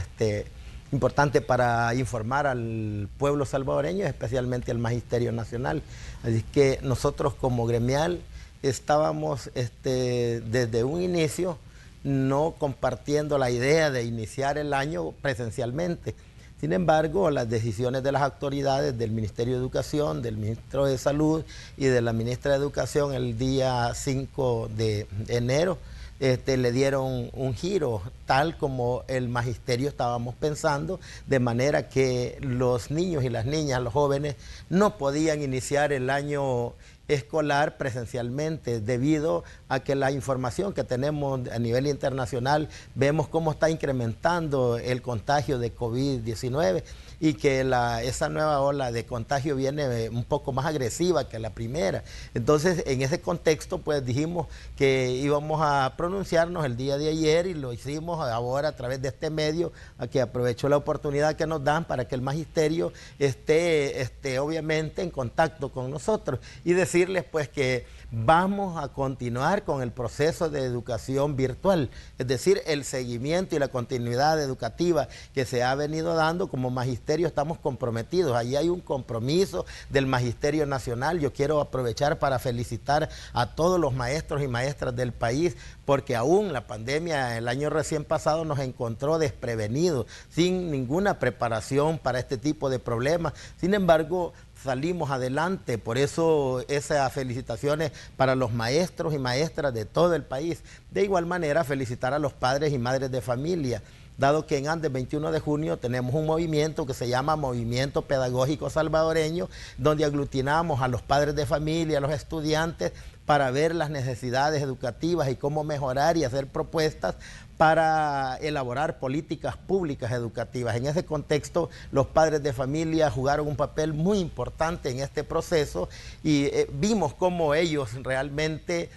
importante para informar al pueblo salvadoreño, especialmente al Magisterio Nacional. Así que nosotros como gremial estábamos desde un inicio no compartiendo la idea de iniciar el año presencialmente. Sin embargo, las decisiones de las autoridades del Ministerio de Educación, del Ministro de Salud y de la Ministra de Educación el día 5 de enero le dieron un giro tal como el magisterio estábamos pensando, de manera que los niños y las niñas, los jóvenes, no podían iniciar el año escolar presencialmente debido a que la información que tenemos a nivel internacional, vemos cómo está incrementando el contagio de COVID-19 y que esa nueva ola de contagio viene un poco más agresiva que la primera. Entonces, en ese contexto, pues dijimos que íbamos a pronunciarnos el día de ayer y lo hicimos ahora a través de este medio, a que aprovecho la oportunidad que nos dan para que el magisterio esté obviamente en contacto con nosotros y decirles pues que vamos a continuar con el proceso de educación virtual, es decir, el seguimiento y la continuidad educativa que se ha venido dando. Como magisterio estamos comprometidos, ahí hay un compromiso del Magisterio Nacional. Yo quiero aprovechar para felicitar a todos los maestros y maestras del país, porque aún la pandemia el año recién pasado nos encontró desprevenidos, sin ninguna preparación para este tipo de problemas. Sin embargo, salimos adelante, por eso esas felicitaciones para los maestros y maestras de todo el país. De igual manera, felicitar a los padres y madres de familia, dado que en Andes 21 de junio tenemos un movimiento que se llama Movimiento Pedagógico Salvadoreño, donde aglutinamos a los padres de familia, a los estudiantes, para ver las necesidades educativas y cómo mejorar y hacer propuestas para elaborar políticas públicas educativas. En ese contexto, los padres de familia jugaron un papel muy importante en este proceso y vimos cómo ellos realmente,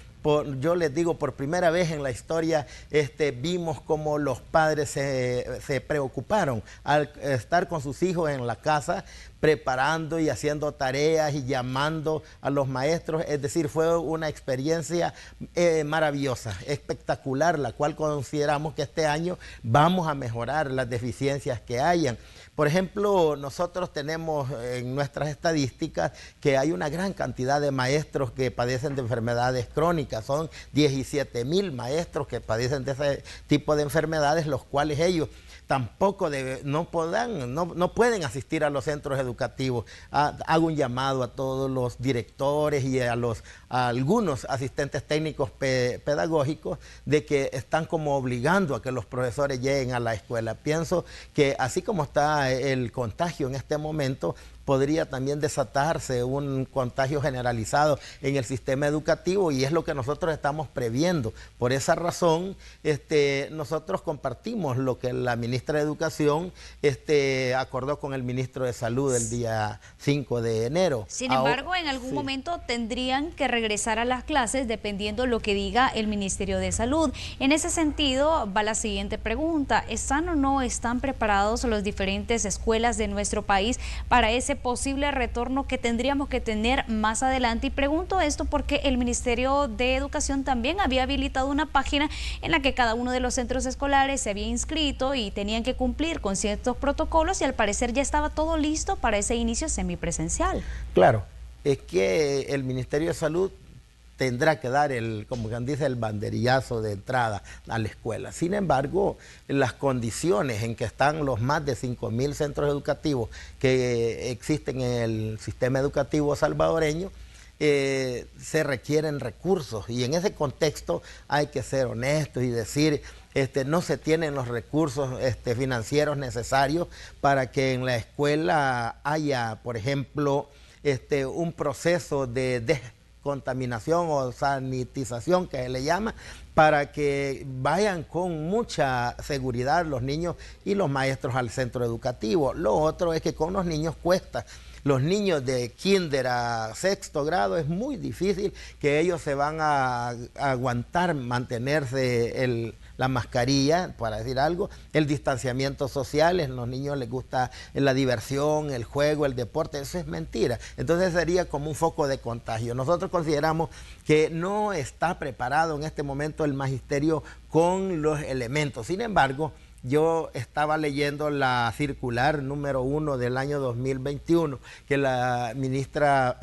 yo les digo, por primera vez en la historia, vimos cómo los padres se preocuparon al estar con sus hijos en la casa, preparando y haciendo tareas y llamando a los maestros. Es decir, fue una experiencia maravillosa, espectacular, la cual consideramos que este año vamos a mejorar las deficiencias que hayan. Por ejemplo, nosotros tenemos en nuestras estadísticas que hay una gran cantidad de maestros que padecen de enfermedades crónicas. Son 17,000 maestros que padecen de ese tipo de enfermedades, los cuales ellos tampoco no pueden asistir a los centros educativos. Hago un llamado a todos los directores y a algunos asistentes técnicos pedagógicos de que están como obligando a que los profesores lleguen a la escuela. Pienso que así como está el contagio en este momento, podría también desatarse un contagio generalizado en el sistema educativo y es lo que nosotros estamos previendo. Por esa razón, nosotros compartimos lo que la ministra de Educación acordó con el ministro de Salud el día 5 de enero. Sin embargo, en algún momento tendrían que regresar a las clases dependiendo lo que diga el Ministerio de Salud. En ese sentido, va la siguiente pregunta. ¿Están o no están preparados las diferentes escuelas de nuestro país para ese posible retorno que tendríamos que tener más adelante? Y pregunto esto porque el Ministerio de Educación también había habilitado una página en la que cada uno de los centros escolares se había inscrito y tenían que cumplir con ciertos protocolos y al parecer ya estaba todo listo para ese inicio semipresencial. Claro, es que el Ministerio de Salud tendrá que dar como quien dice, el banderillazo de entrada a la escuela. Sin embargo, las condiciones en que están los más de 5,000 centros educativos que existen en el sistema educativo salvadoreño, se requieren recursos y en ese contexto hay que ser honestos y decir, no se tienen los recursos financieros necesarios para que en la escuela haya, por ejemplo, un proceso de descontaminación o sanitización que se le llama, para que vayan con mucha seguridad los niños y los maestros al centro educativo. Lo otro es que con los niños cuesta. Los niños de kinder a 6º grado es muy difícil que ellos se van a aguantar mantenerse la mascarilla, para decir algo, el distanciamiento social. A los niños les gusta la diversión, el juego, el deporte. Eso es mentira. Entonces sería como un foco de contagio. Nosotros consideramos que no está preparado en este momento el magisterio con los elementos. Sin embargo, yo estaba leyendo la circular número 1 del año 2021 que la ministra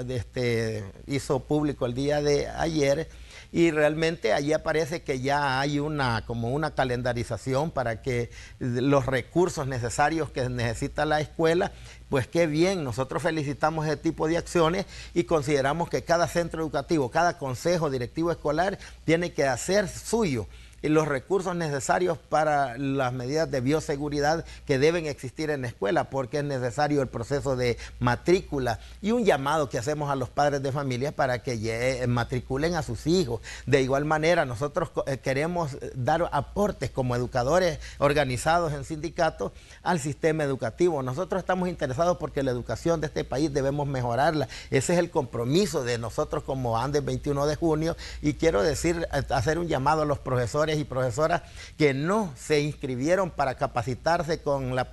hizo público el día de ayer, y realmente allí aparece que ya hay como una calendarización para que los recursos necesarios que necesita la escuela, pues qué bien, nosotros felicitamos ese tipo de acciones y consideramos que cada centro educativo, cada consejo directivo escolar tiene que hacer suyo los recursos necesarios para las medidas de bioseguridad que deben existir en la escuela, porque es necesario el proceso de matrícula, y un llamado que hacemos a los padres de familia para que matriculen a sus hijos. De igual manera, nosotros queremos dar aportes como educadores organizados en sindicatos al sistema educativo. Nosotros estamos interesados porque la educación de este país debemos mejorarla. Ese es el compromiso de nosotros como Andes 21 de junio, y quiero hacer un llamado a los profesores y profesoras que no se inscribieron para capacitarse con el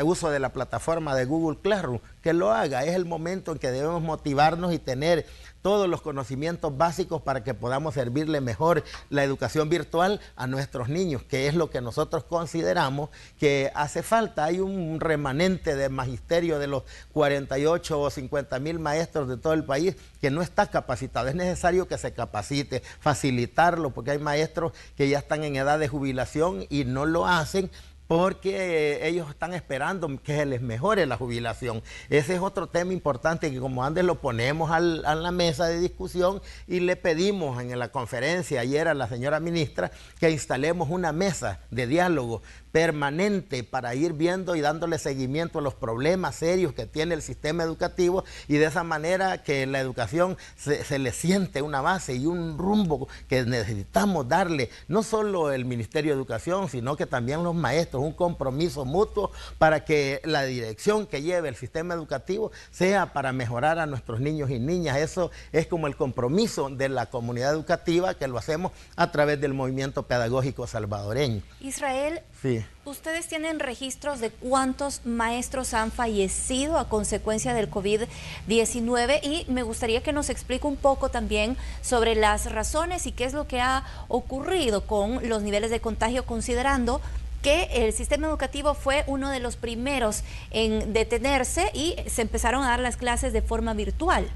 uso de la plataforma de Google Classroom, que lo haga. Es el momento en que debemos motivarnos y tener todos los conocimientos básicos para que podamos servirle mejor la educación virtual a nuestros niños, que es lo que nosotros consideramos que hace falta. Hay un remanente de magisterio de los 48 o 50,000 maestros de todo el país que no está capacitado. Es necesario que se capacite, facilitarlo, porque hay maestros que ya están en edad de jubilación y no lo hacen porque ellos están esperando que se les mejore la jubilación. Ese es otro tema importante que como Andes lo ponemos a la mesa de discusión, y le pedimos en la conferencia ayer a la señora ministra que instalemos una mesa de diálogo permanente para ir viendo y dándole seguimiento a los problemas serios que tiene el sistema educativo, y de esa manera que la educación se le siente una base y un rumbo que necesitamos darle, no solo el Ministerio de Educación, sino que también los maestros, un compromiso mutuo para que la dirección que lleve el sistema educativo sea para mejorar a nuestros niños y niñas. Eso es como el compromiso de la comunidad educativa, que lo hacemos a través del movimiento pedagógico salvadoreño. Israel, sí. ¿Ustedes tienen registros de cuántos maestros han fallecido a consecuencia del COVID-19? Y me gustaría que nos explique un poco también sobre las razones y qué es lo que ha ocurrido con los niveles de contagio, considerando que el sistema educativo fue uno de los primeros en detenerse y se empezaron a dar las clases de forma virtual.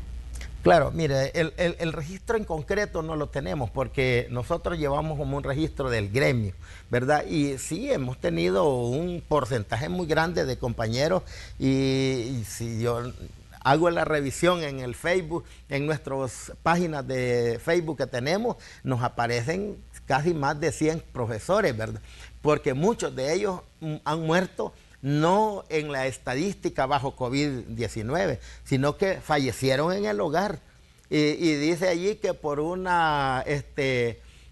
Claro, mire, el registro en concreto no lo tenemos porque nosotros llevamos como un registro del gremio, ¿verdad? Y sí, hemos tenido un porcentaje muy grande de compañeros, y si yo hago la revisión en el Facebook, en nuestras páginas de Facebook que tenemos, nos aparecen casi más de 100 profesores, ¿verdad? Porque muchos de ellos han muerto no en la estadística bajo COVID-19, sino que fallecieron en el hogar. Y dice allí que por una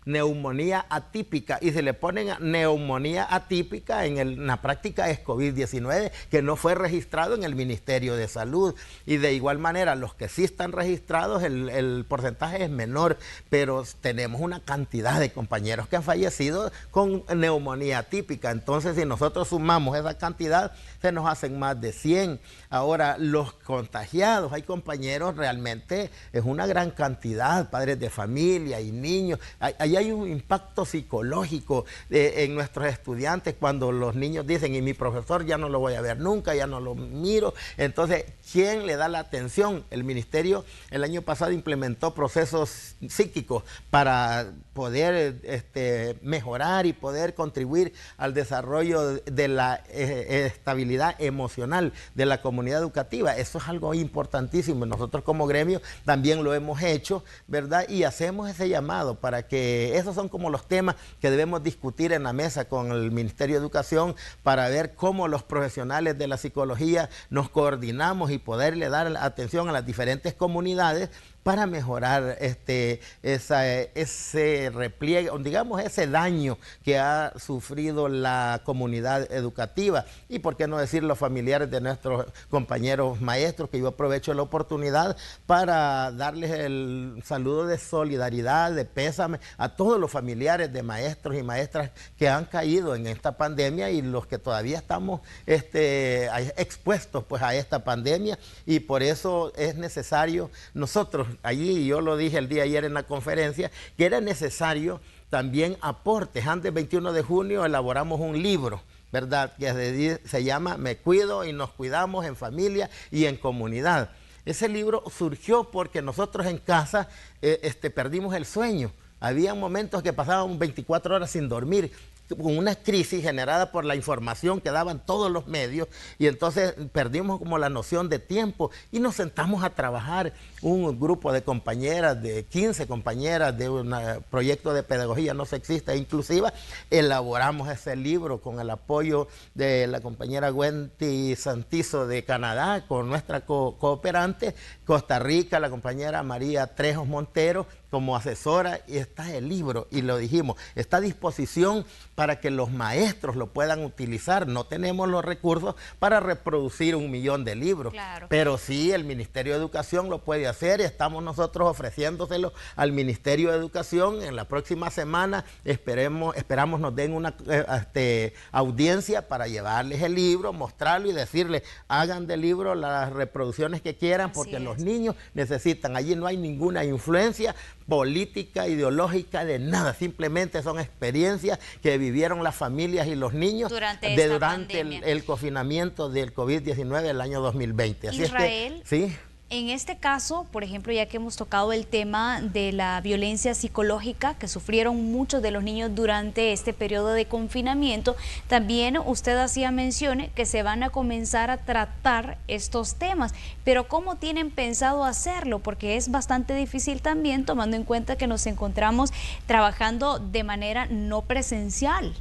neumonía atípica, y se le ponen neumonía atípica, en la práctica es COVID-19, que no fue registrado en el Ministerio de Salud. Y de igual manera, los que sí están registrados, el porcentaje es menor, pero tenemos una cantidad de compañeros que han fallecido con neumonía atípica. Entonces, si nosotros sumamos esa cantidad, se nos hacen más de 100. Ahora, los contagiados, hay compañeros, realmente es una gran cantidad, padres de familia y niños. Ahí hay un impacto psicológico en nuestros estudiantes cuando los niños dicen, y mi profesor ya no lo voy a ver nunca, ya no lo miro. Entonces, ¿quién le da la atención? El ministerio el año pasado implementó procesos psíquicos para poder mejorar y poder contribuir al desarrollo de la estabilidad emocional de la comunidad educativa. Eso es algo importantísimo. Nosotros como gremio también lo hemos hecho, ¿verdad? Y hacemos ese llamado para que esos son como los temas que debemos discutir en la mesa con el Ministerio de Educación, para ver cómo los profesionales de la psicología nos coordinamos y poderle dar atención a las diferentes comunidades para mejorar ese repliegue, digamos, ese daño que ha sufrido la comunidad educativa y, por qué no decir, los familiares de nuestros compañeros maestros, que yo aprovecho la oportunidad para darles el saludo de solidaridad, de pésame a todos los familiares de maestros y maestras que han caído en esta pandemia y los que todavía estamos expuestos pues a esta pandemia, y por eso es necesario nosotros, allí yo lo dije el día ayer en la conferencia, que era necesario también aportes. Antes del 21 de junio elaboramos un libro, ¿verdad?, que se llama Me cuido y nos cuidamos en familia y en comunidad. Ese libro surgió porque nosotros en casa perdimos el sueño. Había momentos que pasábamos 24 horas sin dormir, con una crisis generada por la información que daban todos los medios, y entonces perdimos como la noción de tiempo y nos sentamos a trabajar un grupo de compañeras, de 15 compañeras de un proyecto de pedagogía no sexista e inclusiva. Elaboramos ese libro con el apoyo de la compañera Wendy Santizo de Canadá, con nuestra cooperante Costa Rica, la compañera María Trejos Montero como asesora, y está el libro, y lo dijimos, está a disposición para que los maestros lo puedan utilizar. No tenemos los recursos para reproducir 1 millón de libros, claro, pero sí el Ministerio de Educación lo puede hacer, y estamos nosotros ofreciéndoselo al Ministerio de Educación. En la próxima semana esperamos nos den una audiencia para llevarles el libro, mostrarlo y decirles, hagan del libro las reproducciones que quieran, porque los niños necesitan. Allí no hay ninguna influencia política, ideológica, de nada, simplemente son experiencias que vivieron las familias y los niños durante el confinamiento del COVID-19 del año 2020. Así Israel, es que, ¿sí? En este caso, por ejemplo, ya que hemos tocado el tema de la violencia psicológica que sufrieron muchos de los niños durante este periodo de confinamiento, también usted hacía mención que se van a comenzar a tratar estos temas, pero ¿cómo tienen pensado hacerlo? Porque es bastante difícil también, tomando en cuenta que nos encontramos trabajando de manera no presencial.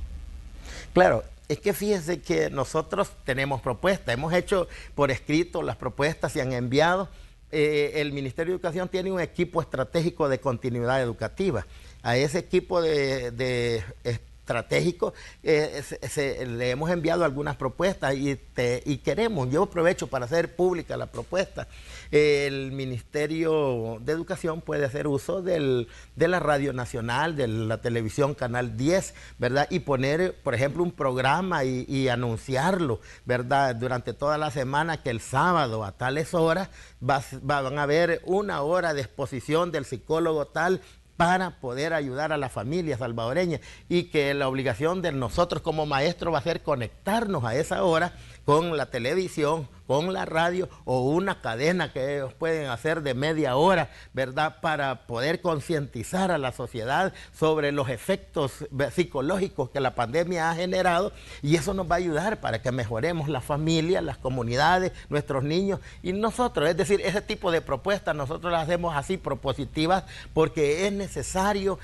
Claro. Es que fíjense que nosotros tenemos propuestas, hemos hecho por escrito las propuestas, se han enviado. El Ministerio de Educación tiene un equipo estratégico de continuidad educativa. A ese equipo estratégico le hemos enviado algunas propuestas y queremos, yo aprovecho para hacer pública la propuesta. El Ministerio de Educación puede hacer uso de la Radio Nacional, de la televisión Canal 10, ¿verdad? Y poner, por ejemplo, un programa y anunciarlo, ¿verdad? Durante toda la semana, que el sábado a tales horas van a haber 1 hora de exposición del psicólogo tal, para poder ayudar a la familia salvadoreña, y que la obligación de nosotros como maestros va a ser conectarnos a esa hora con la televisión, con la radio o una cadena que ellos pueden hacer de media hora, ¿verdad?, para poder concientizar a la sociedad sobre los efectos psicológicos que la pandemia ha generado, y eso nos va a ayudar para que mejoremos las familias, las comunidades, nuestros niños y nosotros. Es decir, ese tipo de propuestas nosotros las hacemos así propositivas, porque es necesario,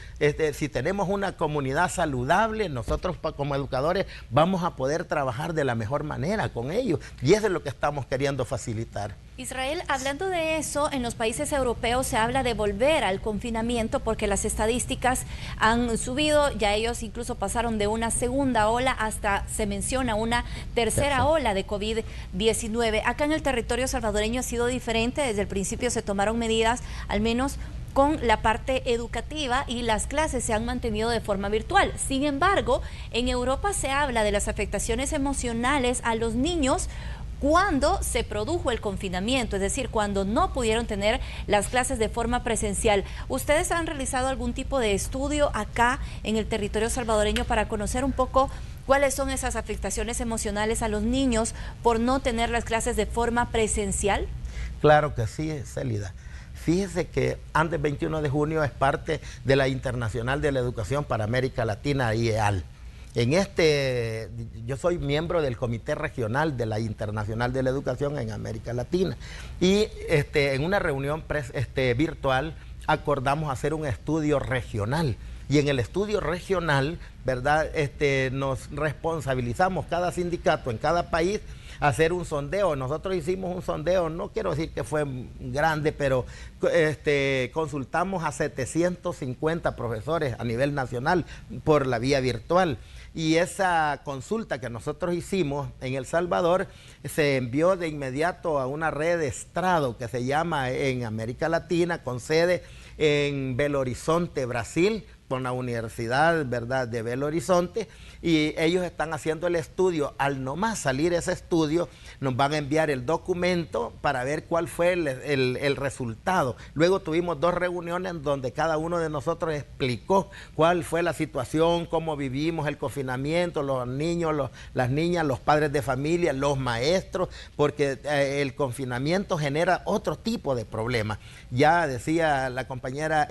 si tenemos una comunidad saludable, nosotros como educadores vamos a poder trabajar de la mejor manera con ellos, y eso es lo que estamos queriendo facilitar. Israel, hablando de eso, en los países europeos se habla de volver al confinamiento porque las estadísticas han subido, ya ellos incluso pasaron de una segunda ola hasta, se menciona, una tercera ola de COVID-19. Acá en el territorio salvadoreño ha sido diferente, desde el principio se tomaron medidas, al menos con la parte educativa, y las clases se han mantenido de forma virtual. Sin embargo, en Europa se habla de las afectaciones emocionales a los niños cuando se produjo el confinamiento, es decir, cuando no pudieron tener las clases de forma presencial. ¿Ustedes han realizado algún tipo de estudio acá en el territorio salvadoreño para conocer un poco cuáles son esas afectaciones emocionales a los niños por no tener las clases de forma presencial? Claro que sí, Célida. Fíjese que antes del 21 de junio es parte de la Internacional de la Educación para América Latina, IEAL. Yo soy miembro del Comité Regional de la Internacional de la Educación en América Latina, y en una reunión virtual acordamos hacer un estudio regional Y en el estudio regional, ¿verdad? Nos responsabilizamos cada sindicato en cada país a hacer un sondeo. Nosotros hicimos un sondeo, no quiero decir que fue grande, pero consultamos a 750 profesores a nivel nacional por la vía virtual. Y esa consulta que nosotros hicimos en El Salvador se envió de inmediato a una red de estrado que se llama en América Latina, con sede en Belo Horizonte, Brasil, con la Universidad, ¿verdad?, de Belo Horizonte, y ellos están haciendo el estudio. Al nomás salir ese estudio, nos van a enviar el documento para ver cuál fue el resultado. Luego tuvimos 2 reuniones donde cada uno de nosotros explicó cuál fue la situación, cómo vivimos el confinamiento, los niños, las niñas, los padres de familia, los maestros, porque el confinamiento genera otro tipo de problemas. Ya decía la compañera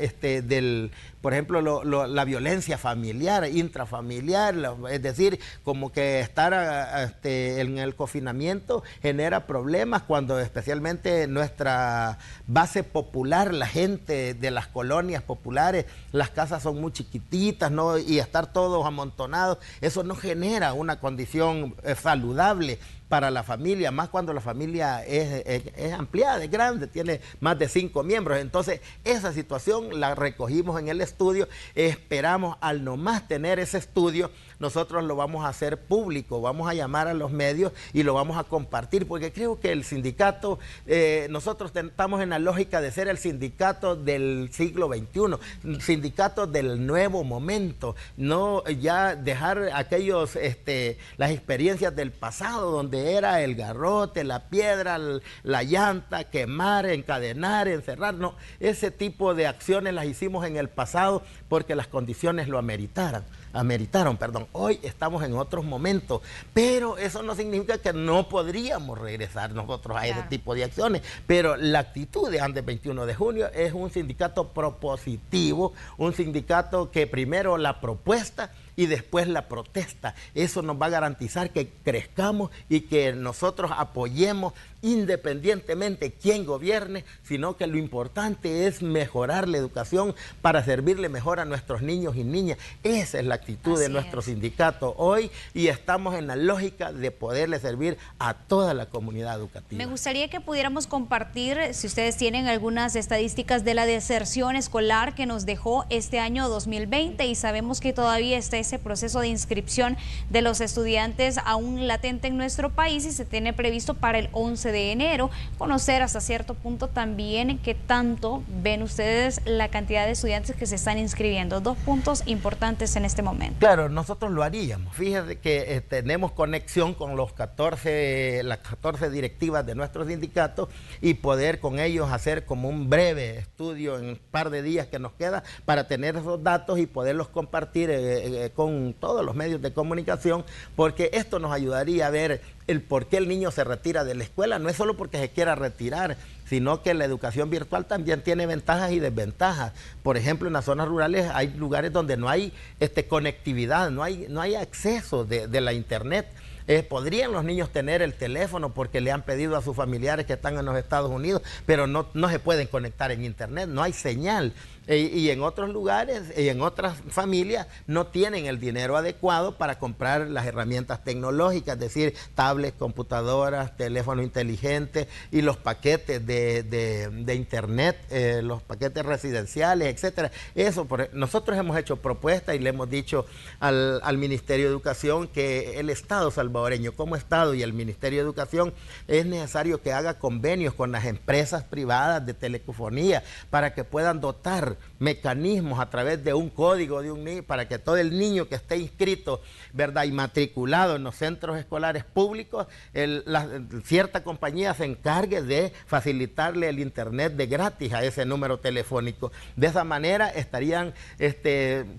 por ejemplo, la violencia familiar, intrafamiliar, es decir, como que estar en el confinamiento genera problemas cuando especialmente nuestra base popular, la gente de las colonias populares, las casas son muy chiquititas, ¿no? Y estar todos amontonados, eso no genera una condición saludable para la familia, más cuando la familia es ampliada, es grande, tiene más de 5 miembros. Entonces, esa situación la recogimos en el estudio. Esperamos, al nomás tener ese estudio, nosotros lo vamos a hacer público, vamos a llamar a los medios y lo vamos a compartir, porque creo que el sindicato, nosotros estamos en la lógica de ser el sindicato del siglo XXI, sindicato del nuevo momento, no ya dejar aquellos, las experiencias del pasado, donde era el garrote, la piedra, la llanta, quemar, encadenar, encerrar. No, ese tipo de acciones las hicimos en el pasado porque las condiciones lo ameritaron. Hoy estamos en otros momentos, pero eso no significa que no podríamos regresar nosotros a ese tipo de acciones. Pero la actitud de Andes 21 de junio es un sindicato propositivo, un sindicato que primero la propuesta y después la protesta. Eso nos va a garantizar que crezcamos y que nosotros apoyemos independientemente quién gobierne, sino que lo importante es mejorar la educación para servirle mejor a nuestros niños y niñas. Esa es la actitud de nuestro sindicato hoy, y estamos en la lógica de poderle servir a toda la comunidad educativa. Me gustaría que pudiéramos compartir, si ustedes tienen algunas estadísticas de la deserción escolar que nos dejó este año 2020, y sabemos que todavía está ese proceso de inscripción de los estudiantes aún latente en nuestro país, y se tiene previsto para el 11 de enero conocer hasta cierto punto también qué tanto ven ustedes la cantidad de estudiantes que se están inscribiendo. 2 puntos importantes en este momento. Claro, nosotros lo haríamos. Fíjate que tenemos conexión con las 14 directivas de nuestro sindicato, y poder con ellos hacer como un breve estudio en un par de días que nos queda para tener esos datos y poderlos compartir con todos los medios de comunicación, porque esto nos ayudaría a ver el por qué el niño se retira de la escuela. No es solo porque se quiera retirar, sino que la educación virtual también tiene ventajas y desventajas. Por ejemplo, en las zonas rurales hay lugares donde no hay conectividad, no hay acceso de la internet. Podrían los niños tener el teléfono porque le han pedido a sus familiares que están en los Estados Unidos, pero no se pueden conectar en internet, no hay señal. Y en otros lugares y en otras familias no tienen el dinero adecuado para comprar las herramientas tecnológicas, es decir, tablets, computadoras, teléfonos inteligentes y los paquetes de internet, los paquetes residenciales, etcétera. Nosotros hemos hecho propuestas y le hemos dicho al Ministerio de Educación que el Estado salvadoreño como Estado y el Ministerio de Educación es necesario que haga convenios con las empresas privadas de telefonía para que puedan dotar mecanismos a través de un código para que todo el niño que esté inscrito, ¿verdad?, y matriculado en los centros escolares públicos, cierta compañía se encargue de facilitarle el internet de gratis a ese número telefónico. De esa manera estarían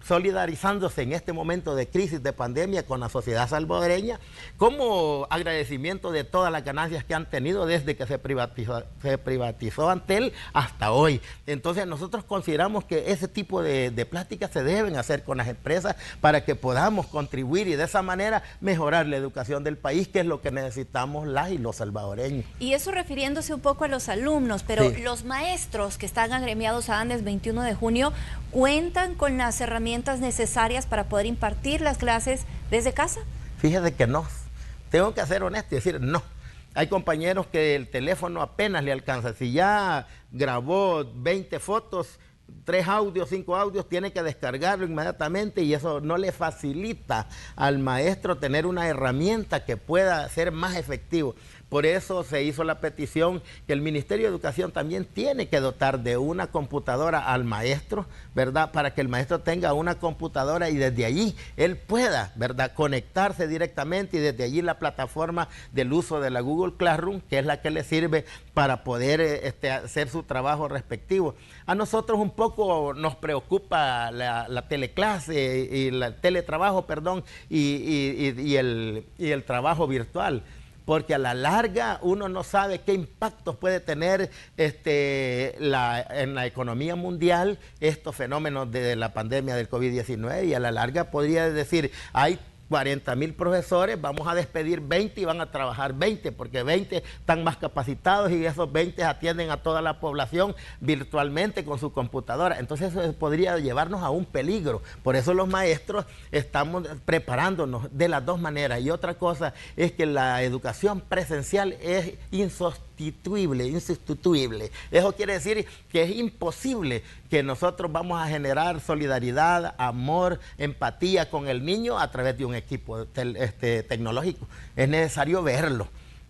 solidarizándose en este momento de crisis, de pandemia, con la sociedad salvadoreña, como agradecimiento de todas las ganancias que han tenido desde que se privatizó Antel hasta hoy. Entonces nosotros consideramos que ese tipo de pláticas se deben hacer con las empresas para que podamos contribuir y de esa manera mejorar la educación del país, que es lo que necesitamos las y los salvadoreños. Y eso refiriéndose un poco a los alumnos, pero sí, los maestros que están agremiados a ANDES 21 de junio ¿cuentan con las herramientas necesarias para poder impartir las clases desde casa? Fíjate que no. Tengo que ser honesto y decir no. Hay compañeros que el teléfono apenas le alcanza. Si ya grabó 20 fotos, 3 audios, 5 audios, tiene que descargarlo inmediatamente y eso no le facilita al maestro tener una herramienta que pueda ser más efectivo. Por eso se hizo la petición que el Ministerio de Educación también tiene que dotar de una computadora al maestro, ¿verdad? Para que el maestro tenga una computadora y desde allí él pueda, ¿verdad?, conectarse directamente y desde allí la plataforma del uso de la Google Classroom, que es la que le sirve para poder hacer su trabajo respectivo. A nosotros un poco nos preocupa la teleclase y el teletrabajo, perdón, y el trabajo virtual, porque a la larga uno no sabe qué impactos puede tener en la economía mundial estos fenómenos de la pandemia del COVID-19, y a la larga podría decir, hay 40.000 profesores, vamos a despedir 20 y van a trabajar 20, porque 20 están más capacitados y esos 20 atienden a toda la población virtualmente con su computadora. Entonces eso podría llevarnos a un peligro. Por eso los maestros estamos preparándonos de las dos maneras. Y otra cosa es que la educación presencial es insustituible. Eso quiere decir que es imposible que nosotros vamos a generar solidaridad, amor, empatía con el niño a través de un equipo tecnológico. Es necesario verlo,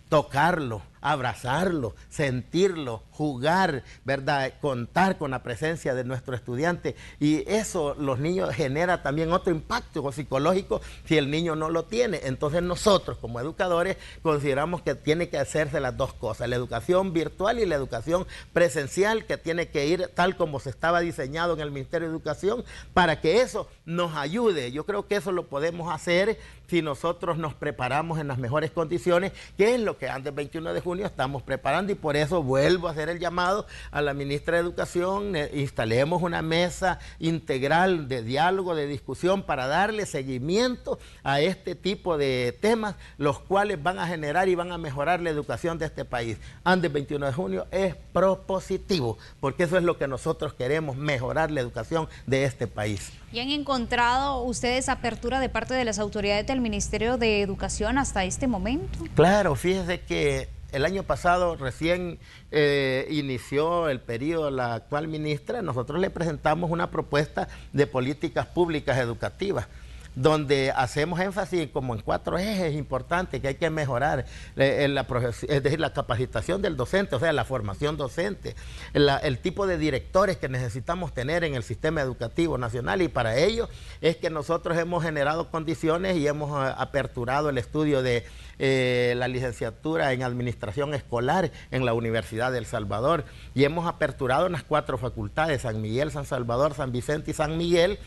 tocarlo, abrazarlo, sentirlo, jugar, ¿verdad?, contar con la presencia de nuestro estudiante, y eso los niños genera también otro impacto psicológico si el niño no lo tiene. Entonces nosotros como educadores consideramos que tiene que hacerse las dos cosas, la educación virtual y la educación presencial, que tiene que ir tal como se estaba diseñado en el Ministerio de Educación, para que eso nos ayude. Yo creo que eso lo podemos hacer si nosotros nos preparamos en las mejores condiciones, que es lo que antes del 21 de junio estamos preparando, y por eso vuelvo a hacer el llamado a la ministra de Educación, instalemos una mesa integral de diálogo, de discusión, para darle seguimiento a este tipo de temas, los cuales van a generar y van a mejorar la educación de este país. Antes 21 de junio es propositivo, porque eso es lo que nosotros queremos, mejorar la educación de este país. ¿Y han encontrado ustedes apertura de parte de las autoridades del Ministerio de Educación hasta este momento? Claro, fíjese que el año pasado recién inició el periodo la actual ministra. Nosotros le presentamos una propuesta de políticas públicas educativas, donde hacemos énfasis como en 4 ejes importantes que hay que mejorar, es decir, la capacitación del docente, o sea, la formación docente, el tipo de directores que necesitamos tener en el sistema educativo nacional, y para ello es que nosotros hemos generado condiciones y hemos aperturado el estudio de la licenciatura en Administración Escolar en la Universidad de El Salvador, y hemos aperturado unas 4 facultades, San Miguel, San Salvador, San Vicente y San Miguel,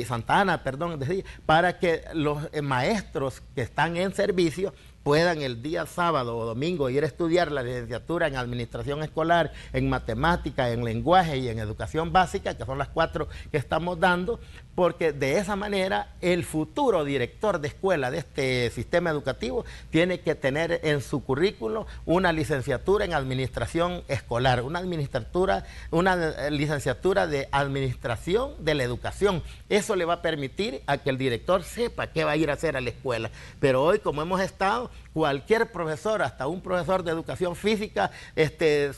Santa Ana, perdón, para que los maestros que están en servicio puedan el día sábado o domingo ir a estudiar la licenciatura en Administración Escolar, en Matemática, en Lenguaje y en Educación Básica, que son las 4 que estamos dando, porque de esa manera el futuro director de escuela de este sistema educativo tiene que tener en su currículo una licenciatura en Administración Escolar, una licenciatura de Administración de la Educación. Eso le va a permitir a que el director sepa qué va a ir a hacer a la escuela. Pero hoy, como hemos estado, cualquier profesor, hasta un profesor de educación física,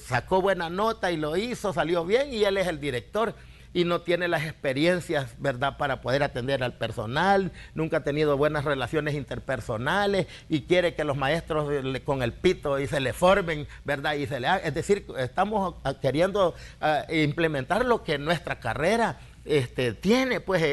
sacó buena nota y lo hizo, salió bien, y él es el director y no tiene las experiencias, ¿verdad?, para poder atender al personal, nunca ha tenido buenas relaciones interpersonales y quiere que los maestros con el pito y se le formen, ¿verdad?, y se le haga. Es decir, estamos queriendo implementar lo que nuestra carrera tiene, pues,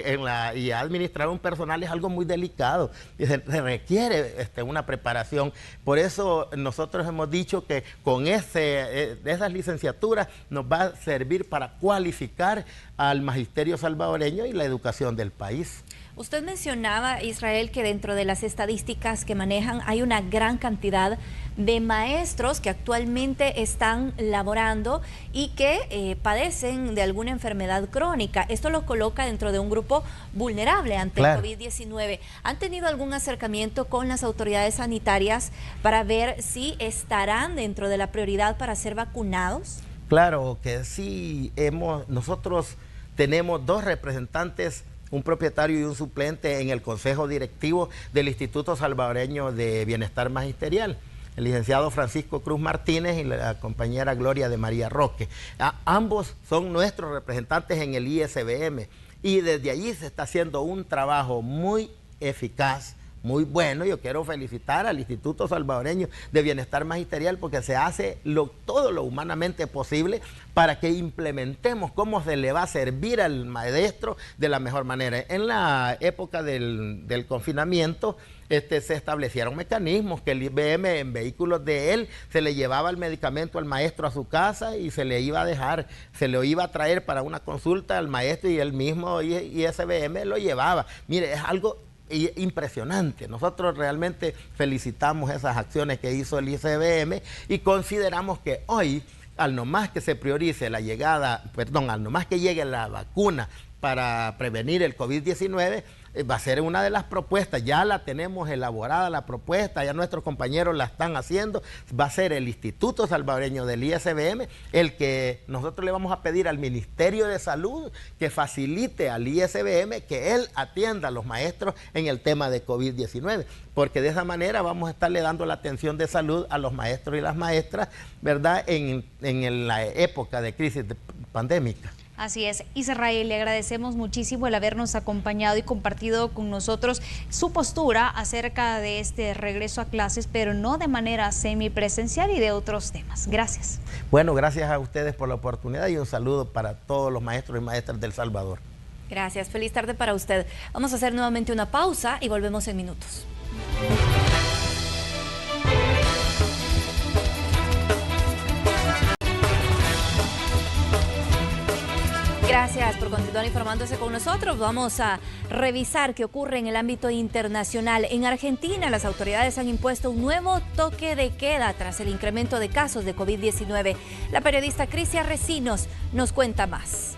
y administrar un personal es algo muy delicado y se requiere una preparación. Por eso nosotros hemos dicho que con esas licenciaturas nos va a servir para cualificar al magisterio salvadoreño y la educación del país. Usted mencionaba, Israel, que dentro de las estadísticas que manejan hay una gran cantidad de maestros que actualmente están laborando y que padecen de alguna enfermedad crónica. Esto los coloca dentro de un grupo vulnerable ante el COVID-19. ¿Han tenido algún acercamiento con las autoridades sanitarias para ver si estarán dentro de la prioridad para ser vacunados? Claro que sí, nosotros tenemos 2 representantes, un propietario y un suplente en el Consejo Directivo del Instituto Salvadoreño de Bienestar Magisterial, el licenciado Francisco Cruz Martínez y la compañera Gloria de María Roque. Ambos son nuestros representantes en el ISBM y desde allí se está haciendo un trabajo muy eficaz, muy bueno. Yo quiero felicitar al Instituto Salvadoreño de Bienestar Magisterial porque se hace todo lo humanamente posible para que implementemos cómo se le va a servir al maestro de la mejor manera. En la época del confinamiento se establecieron mecanismos que el IBM en vehículos de él se le llevaba el medicamento al maestro a su casa y se le iba a dejar, se lo iba a traer para una consulta al maestro y el mismo ISBM lo llevaba. Mire, es algo impresionante. Nosotros realmente felicitamos esas acciones que hizo el ICBM y consideramos que hoy, al nomás que se priorice la llegada, al nomás que llegue la vacuna para prevenir el COVID-19, va a ser una de las propuestas, ya la tenemos elaborada la propuesta, ya nuestros compañeros la están haciendo, va a ser el Instituto Salvadoreño del ISBM el que nosotros le vamos a pedir al Ministerio de Salud que facilite al ISBM que él atienda a los maestros en el tema de COVID-19, porque de esa manera vamos a estarle dando la atención de salud a los maestros y las maestras, ¿verdad?, en la época de crisis pandémica. Así es, Israel, le agradecemos muchísimo el habernos acompañado y compartido con nosotros su postura acerca de este regreso a clases, pero no de manera semipresencial y de otros temas. Gracias. Bueno, gracias a ustedes por la oportunidad y un saludo para todos los maestros y maestras del Salvador. Gracias, feliz tarde para usted. Vamos a hacer nuevamente una pausa y volvemos en minutos. Gracias por continuar informándose con nosotros. Vamos a revisar qué ocurre en el ámbito internacional. En Argentina, las autoridades han impuesto un nuevo toque de queda tras el incremento de casos de COVID-19. La periodista Crisia Recinos nos cuenta más.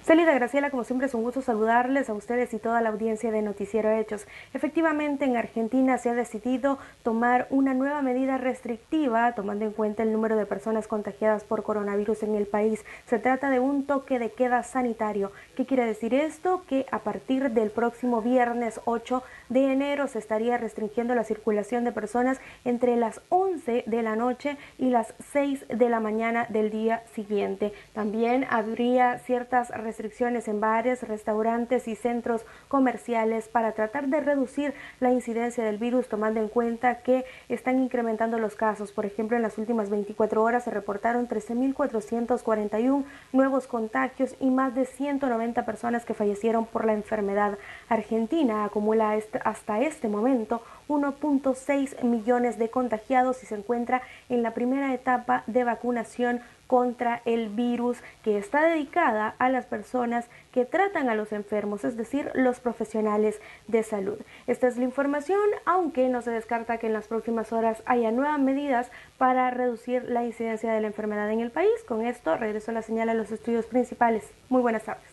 Célida, Graciela, como siempre es un gusto saludarles a ustedes y toda la audiencia de Noticiero Hechos. Efectivamente, en Argentina se ha decidido tomar una nueva medida restrictiva, tomando en cuenta el número de personas contagiadas por coronavirus en el país. Se trata de un toque de queda sanitario. ¿Qué quiere decir esto? Que a partir del próximo viernes 8 de enero se estaría restringiendo la circulación de personas entre las 11 de la noche y las 6 de la mañana del día siguiente. También habría ciertas restricciones en bares, restaurantes y centros comerciales para tratar de reducir la incidencia del virus, tomando en cuenta que están incrementando los casos. Por ejemplo, en las últimas 24 horas se reportaron 13.441 nuevos contagios y más de 190 personas que fallecieron por la enfermedad. Argentina acumula hasta este momento 1.6 millones de contagiados y se encuentra en la primera etapa de vacunación contra el virus, que está dedicada a las personas que tratan a los enfermos, es decir, los profesionales de salud. Esta es la información, aunque no se descarta que en las próximas horas haya nuevas medidas para reducir la incidencia de la enfermedad en el país. Con esto regreso la señal a los estudios principales. Muy buenas tardes.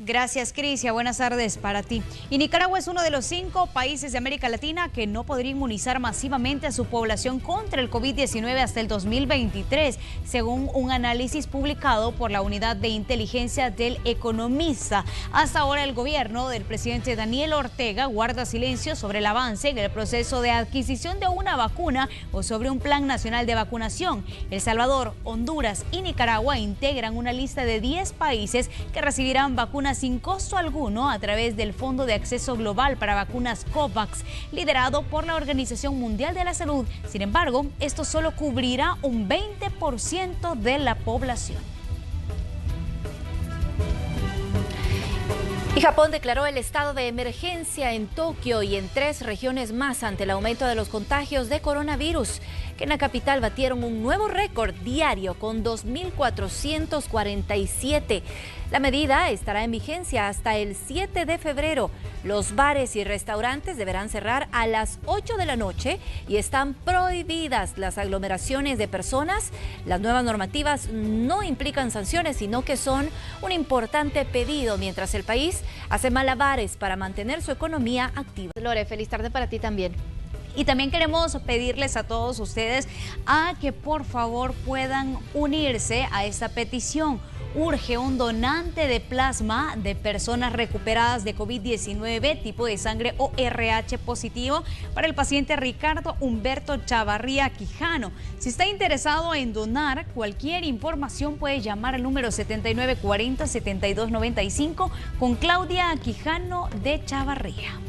Gracias, Crisia. Buenas tardes para ti. Y Nicaragua es uno de los 5 países de América Latina que no podría inmunizar masivamente a su población contra el COVID-19 hasta el 2023, según un análisis publicado por la Unidad de Inteligencia del Economista. Hasta ahora el gobierno del presidente Daniel Ortega guarda silencio sobre el avance en el proceso de adquisición de una vacuna o sobre un plan nacional de vacunación. El Salvador, Honduras y Nicaragua integran una lista de 10 países que recibirán vacunas sin costo alguno a través del Fondo de Acceso Global para Vacunas COVAX, liderado por la Organización Mundial de la Salud. Sin embargo, esto solo cubrirá un 20% de la población. Y Japón declaró el estado de emergencia en Tokio y en 3 regiones más ante el aumento de los contagios de coronavirus. que en la capital batieron un nuevo récord diario con 2.447. La medida estará en vigencia hasta el 7 de febrero. Los bares y restaurantes deberán cerrar a las 8 de la noche y están prohibidas las aglomeraciones de personas. Las nuevas normativas no implican sanciones, sino que son un importante pedido mientras el país hace malabares para mantener su economía activa. Lore, feliz tarde para ti también. Y también queremos pedirles a todos ustedes a que por favor puedan unirse a esta petición. Urge un donante de plasma de personas recuperadas de COVID-19, tipo de sangre o RH positivo, para el paciente Ricardo Humberto Chavarría Quijano. Si está interesado en donar, cualquier información puede llamar al número 7940-7295 con Claudia Quijano de Chavarría.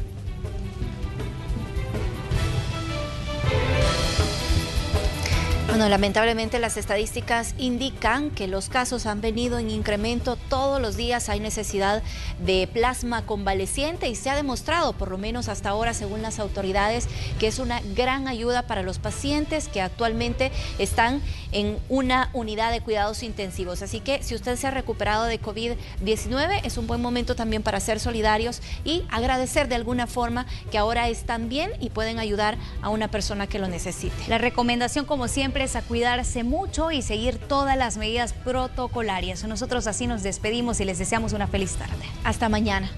Bueno, lamentablemente las estadísticas indican que los casos han venido en incremento. Todos los días hay necesidad de plasma convaleciente y se ha demostrado, por lo menos hasta ahora, según las autoridades, que es una gran ayuda para los pacientes que actualmente están en una unidad de cuidados intensivos. Así que si usted se ha recuperado de COVID-19, es un buen momento también para ser solidarios y agradecer de alguna forma que ahora están bien y pueden ayudar a una persona que lo necesite. La recomendación, como siempre, a cuidarse mucho y seguir todas las medidas protocolarias. Nosotros así nos despedimos y les deseamos una feliz tarde. Hasta mañana.